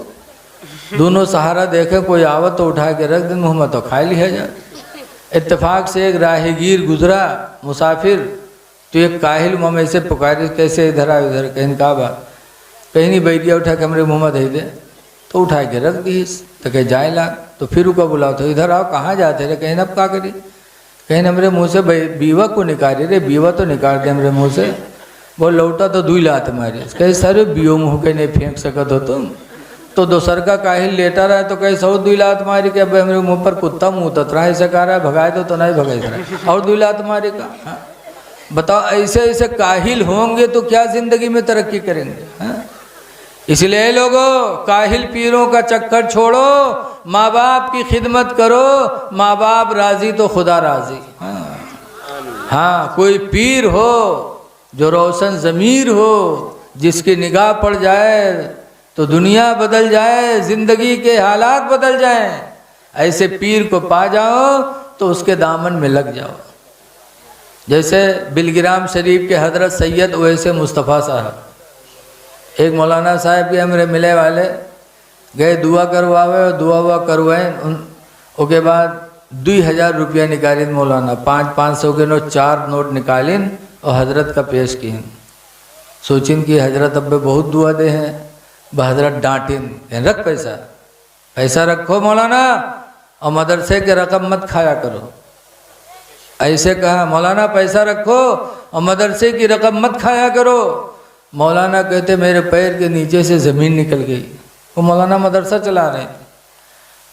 दोनों सहारा देखें, कोई आवत तो उठा के रख दे मुँह में तो खाई लिया जाए। इत्तेफाक से एक राहगीर गुजरा मुसाफिर, तो एक काहिल मुँह ऐसे पुकारे, कैसे इधर आ इधर, कहीं का बात, कहीं नहीं बैरिया उठा के हमारे मुँह में दे दे, तो उठा के रख दी। तो कहे जाए ला, तो फिर उसका बुलाओ, तो इधर आओ, कहाँ जाते रहे, कहीं अब क्या करी, कहीं हमारे मुँह से बीवा को निकाले रे, बीवा तो निकाल दे हमारे मुँह से। वो लौटा तो 2 लात मारी। कहे सर बीओ मुँह के नहीं फेंक सकत हो तुम। तो दोसर का काहिल लेटा रहा है, तो कहे 2 लात मारी के अब हमारे मुँह पर कुत्ता मुँह ततरा ऐसे कह रहा है, भगाए तो नहीं भगाई रहा, और 2 लात मारी का। हाँ? बताओ, ऐसे ऐसे काहिल होंगे तो क्या जिंदगी में तरक्की करेंगे। हाँ? इसलिए लोगों, काहिल पीरों का चक्कर छोड़ो, माँ बाप की खिदमत करो, माँ बाप राजी तो खुदा राजी। हाँ, कोई पीर हो जो रोशन ज़मीर हो, जिसकी निगाह पड़ जाए तो दुनिया बदल जाए, जिंदगी के हालात बदल जाएं, ऐसे पीर को पा जाओ तो उसके दामन में लग जाओ। जैसे बिलगिराम शरीफ के हजरत सैयद वैसे मुस्तफ़ा साहब, एक मौलाना साहब के हमरे मिले वाले गए दुआ करवावे, और दुआ हुआ करवाए, उसके बाद 2000 रुपया निकालिन मौलाना, 500 के नोट 4 नोट निकालिन और हजरत का पेश किन। सोचिन कि हजरत अब बहुत दुआ दे हैं, हजरत डांटिन, रख पैसा रखो मौलाना, और मदरसे के रकम मत खाया करो। ऐसे कहा, मौलाना पैसा रखो और मदरसे की रकम मत खाया करो। मौलाना कहते मेरे पैर के नीचे से ज़मीन निकल गई। वो मौलाना मदरसा चला रहे थे।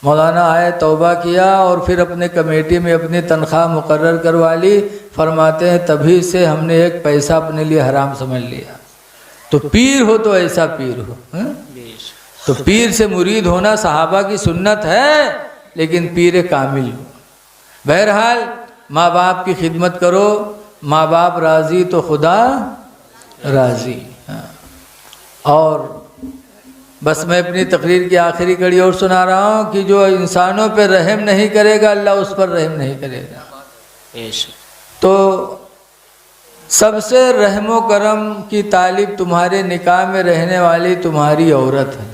मौलाना आए, तौबा किया और फिर अपने कमेटी में अपनी तनख्वाह मुकर्रर करवा ली। फरमाते हैं तभी से हमने एक पैसा अपने लिए हराम समझ लिया। तो पीर हो तो ऐसा पीर हो। तो पीर से मुरीद होना सहाबा की सुन्नत है, लेकिन पीर कामिल हो। बहरहाल माँ बाप की खिदमत करो, माँ बाप राज़ी तो खुदा राज़ी। और बस मैं अपनी तकरीर की आखिरी कड़ी और सुना रहा हूँ कि जो इंसानों पर रहम नहीं करेगा, अल्लाह उस पर रहम नहीं करेगा। तो सबसे रहमो करम की तालिब तुम्हारे निकाह में रहने वाली तुम्हारी औरत है।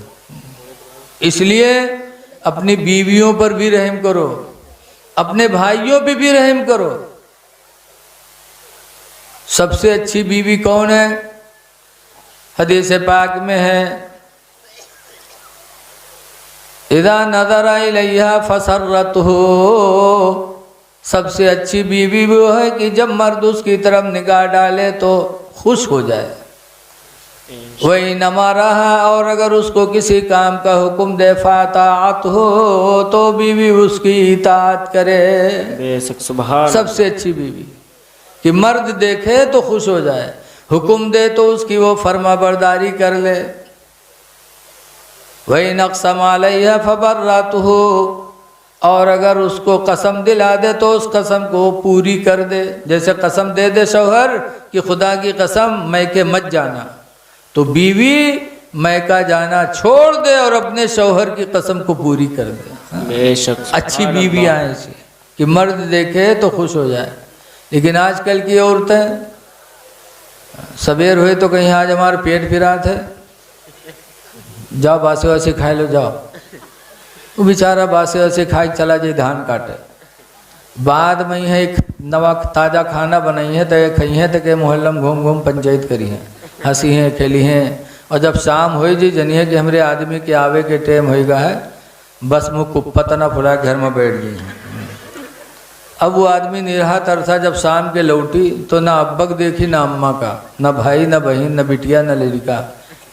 इसलिए अपनी बीवियों पर भी रहम करो, अपने भाइयों पे भी रहम करो। सबसे अच्छी बीवी कौन है? हदीस पाक में है, इदा नज़रा इलैहा फसर्रतहु, सबसे अच्छी बीवी वो है कि जब मर्द उसकी तरफ निगाह डाले तो खुश हो जाए। वही नमा रहा, और अगर उसको किसी काम का हुक्म दे फातात हो तो बीवी उसकी इताअत करे। बेशक सुभान सबसे अच्छी बीवी कि मर्द देखे तो खुश हो जाए, हुक्म दे तो उसकी वो फर्मा बरदारी कर ले। वही नक़्सम अलैहा फबर्रतहु, और अगर उसको कसम दिला दे तो उस कसम को पूरी कर दे। जैसे कसम दे दे शौहर कि खुदा की कसम मैके मत जाना, तो बीवी मैका जाना छोड़ दे और अपने शौहर की कसम को पूरी कर दे। बेशक अच्छी बीवियाँ ऐसी कि मर्द देखे तो खुश हो जाए। लेकिन आजकल की औरतें सवेर हुए तो कहीं आज हमारे पेट फिरा थे, जाओ बासी वासी खाए लो जाओ। वो बेचारा बासी वासी खाए चला जाए धान काटे, बाद में है एक नवा ताज़ा खाना बनाई है तो ये खई है तो के मोहल्ला में घूम घूम पंचायत करी हैं, हंसी हैं खेली हैं। और जब शाम हो जी जनिए कि हमरे आदमी के आवे के टाइम होएगा है, बस मुँह कुप्पत ना फुला घर में बैठ गई। अब वो आदमी निरहा तरसा जब शाम के लौटी तो ना अब्बक देखी ना अम्मा का, ना भाई ना बहन ना बिटिया ना लड़का।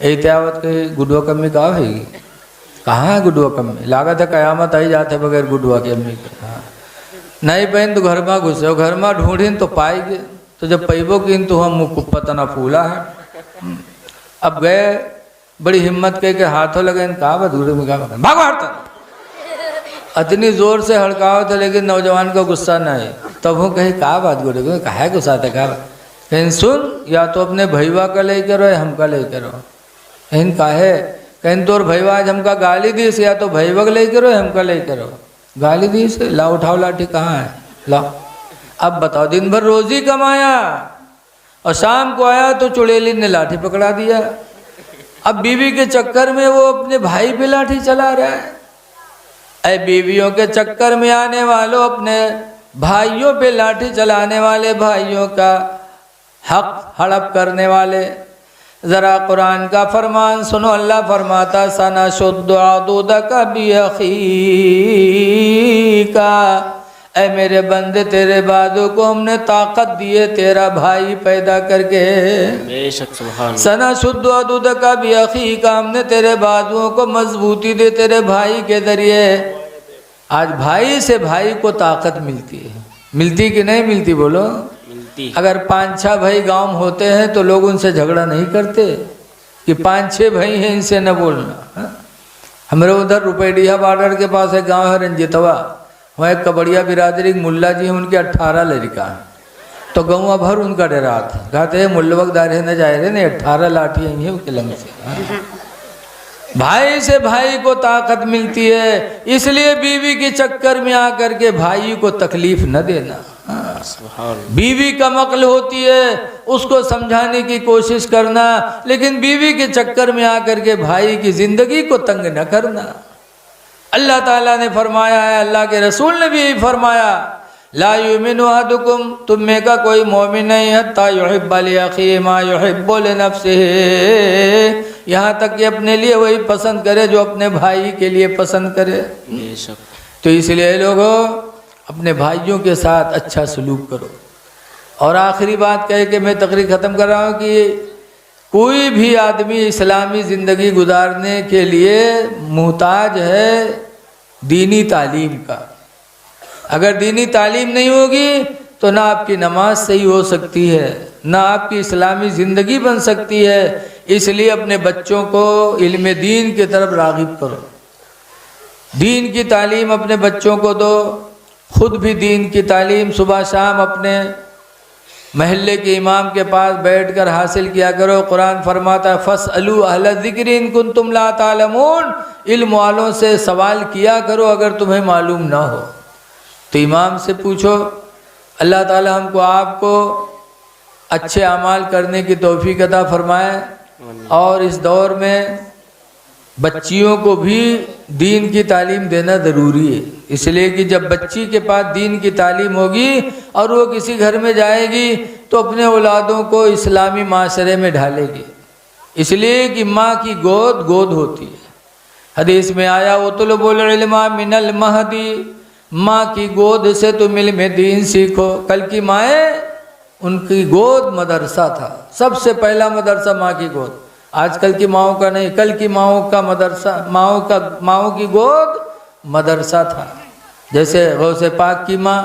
एहतियावत के गुडुआ कम्मी कहाँ है, कहाँ है गुडुआ कम्मी? लागत है कयामत आई जाते बगैर गुडुआ की अम्मी के। हाँ नहीं बहन तो घर में घुसे, घर में ढूंढीन तो पाएगे, तो जब पैबो की तो हम मुँह कुप्पत ना फूला है। अब गए बड़ी हिम्मत के हाथों लगे, कहा बधूरे में कहा भागवाड़ता इतनी जोर से हड़काओ था, लेकिन नौजवान को गुस्सा ना आए। तब वो कहे कहा बात गोरे कहा है गुस्सा था, कहा कहीं सुन, या तो अपने भैया का ले करो या हमका ले करो। कहीं काहे, कहीं तोर भैया आज हमका गाली दी से, या तो भैया का ले करो या हमका ले करो। गाली दी से ला उठाओ लाठी कहाँ है ला। अब बताओ दिन भर रोजी कमाया और शाम को आया तो चुड़ैली ने लाठी पकड़ा दिया। अब बीवी के चक्कर में वो अपने भाई पे लाठी चला रहा है। ऐ बीवियों के चक्कर में आने वालों, अपने भाइयों पे लाठी चलाने वाले भाइयों का हक हड़प करने वाले, ज़रा कुरान का फरमान सुनो। अल्लाह फरमाता सना शुद्ध आदूद का भी का, ऐ मेरे बंदे तेरे बाजू को हमने ताकत दी है तेरा भाई पैदा करके। बेशक सुभान सना शुद्ध आदूद का भी का, हमने तेरे बाजुओं को मजबूती दे तेरे भाई के जरिए। आज भाई से भाई को ताकत मिलती है, मिलती कि नहीं मिलती बोलो? मिलती। अगर 5-6 भाई गांव में होते हैं तो लोग उनसे झगड़ा नहीं करते कि 5-6 भाई हैं इनसे न बोलना। हमारे उधर रुपैडिया बॉर्डर के पास एक गांव है रंजितवा, वहाँ एक कबड़िया बिरादरी मुल्ला जी हैं, उनके 18 लड़का हैं। तो गौवा भर उनका डरा था, कहते हैं मुल्लवक दारे न जाए रहे ने 18 लाठी आई है उसके लंग से। भाई से भाई को ताकत मिलती है, इसलिए बीवी के चक्कर में आकर के भाई को तकलीफ न देना। बीवी का मक्ल होती है, उसको समझाने की कोशिश करना, लेकिन बीवी के चक्कर में आकर के भाई की जिंदगी को तंग न करना। अल्लाह ताला ने फरमाया है, अल्लाह के रसूल ने भी फरमाया, ला युमिनु अहदुकुम, तुम में का कोई मोमिन नहीं हत्ता युहिब्बा लिअखीहि मा युहिब्बु लिनफ्सिहि, यहाँ तक कि अपने लिए वही पसंद करे जो अपने भाई के लिए पसंद करे। तो इसलिए लोगों अपने भाइयों के साथ अच्छा सलूक करो। और आखिरी बात कह के मैं तकरीर ख़त्म कर रहा हूँ कि कोई भी आदमी इस्लामी ज़िंदगी गुजारने के लिए मुहताज है दीनी तालीम का। अगर दीनी तालीम नहीं होगी तो ना आपकी नमाज सही हो सकती है, ना आपकी इस्लामी ज़िंदगी बन सकती है। इसलिए अपने बच्चों को इल्म दीन की तरफ राग़िब करो, दीन की तालीम अपने बच्चों को दो। खुद भी दीन की तालीम सुबह शाम अपने महल्ले के इमाम के पास बैठकर हासिल किया करो। कुरान फरमाता है फस्अलू अहल ज़िक्र इन कुंतुम ला तालमून, इल्म वालों से सवाल किया करो अगर तुम्हें मालूम ना हो तो इमाम से पूछो। अल्लाह ताला हमको आपको अच्छे अमाल करने की तौफीक अता फरमाए। और इस दौर में बच्चियों को भी दीन की तालीम देना ज़रूरी है, इसलिए कि जब बच्ची के पास दीन की तालीम होगी और वो किसी घर में जाएगी तो अपने औलादों को इस्लामी माशरे में ढालेगी। इसलिए कि माँ की गोद गोद होती है। हदीस में आया उतलुबुल इल्मा मिनल महदी, माँ की गोद से तुम इल्म दीन सीखो। कल की माएँ उनकी गोद मदरसा था, सबसे पहला मदरसा माँ की गोद। आजकल की माओ का नहीं, कल की माओ का मदरसा, माओ की गोद मदरसा था। जैसे गौसे पाक की माँ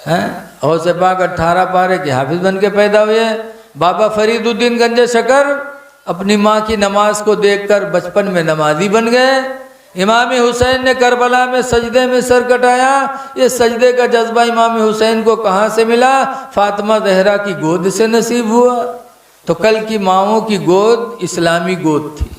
हैं, गौसे पाक 18 पारे के हाफिज बन के पैदा हुए। बाबा फरीदुद्दीन गंजे शकर अपनी माँ की नमाज को देखकर बचपन में नमाजी बन गए। इमाम हुसैन ने करबला में सजदे में सर कटाया। ये सजदे का जज्बा इमाम हुसैन को कहाँ से मिला? फातिमा ज़हरा की गोद से नसीब हुआ। तो कल की माओं की गोद इस्लामी गोद थी।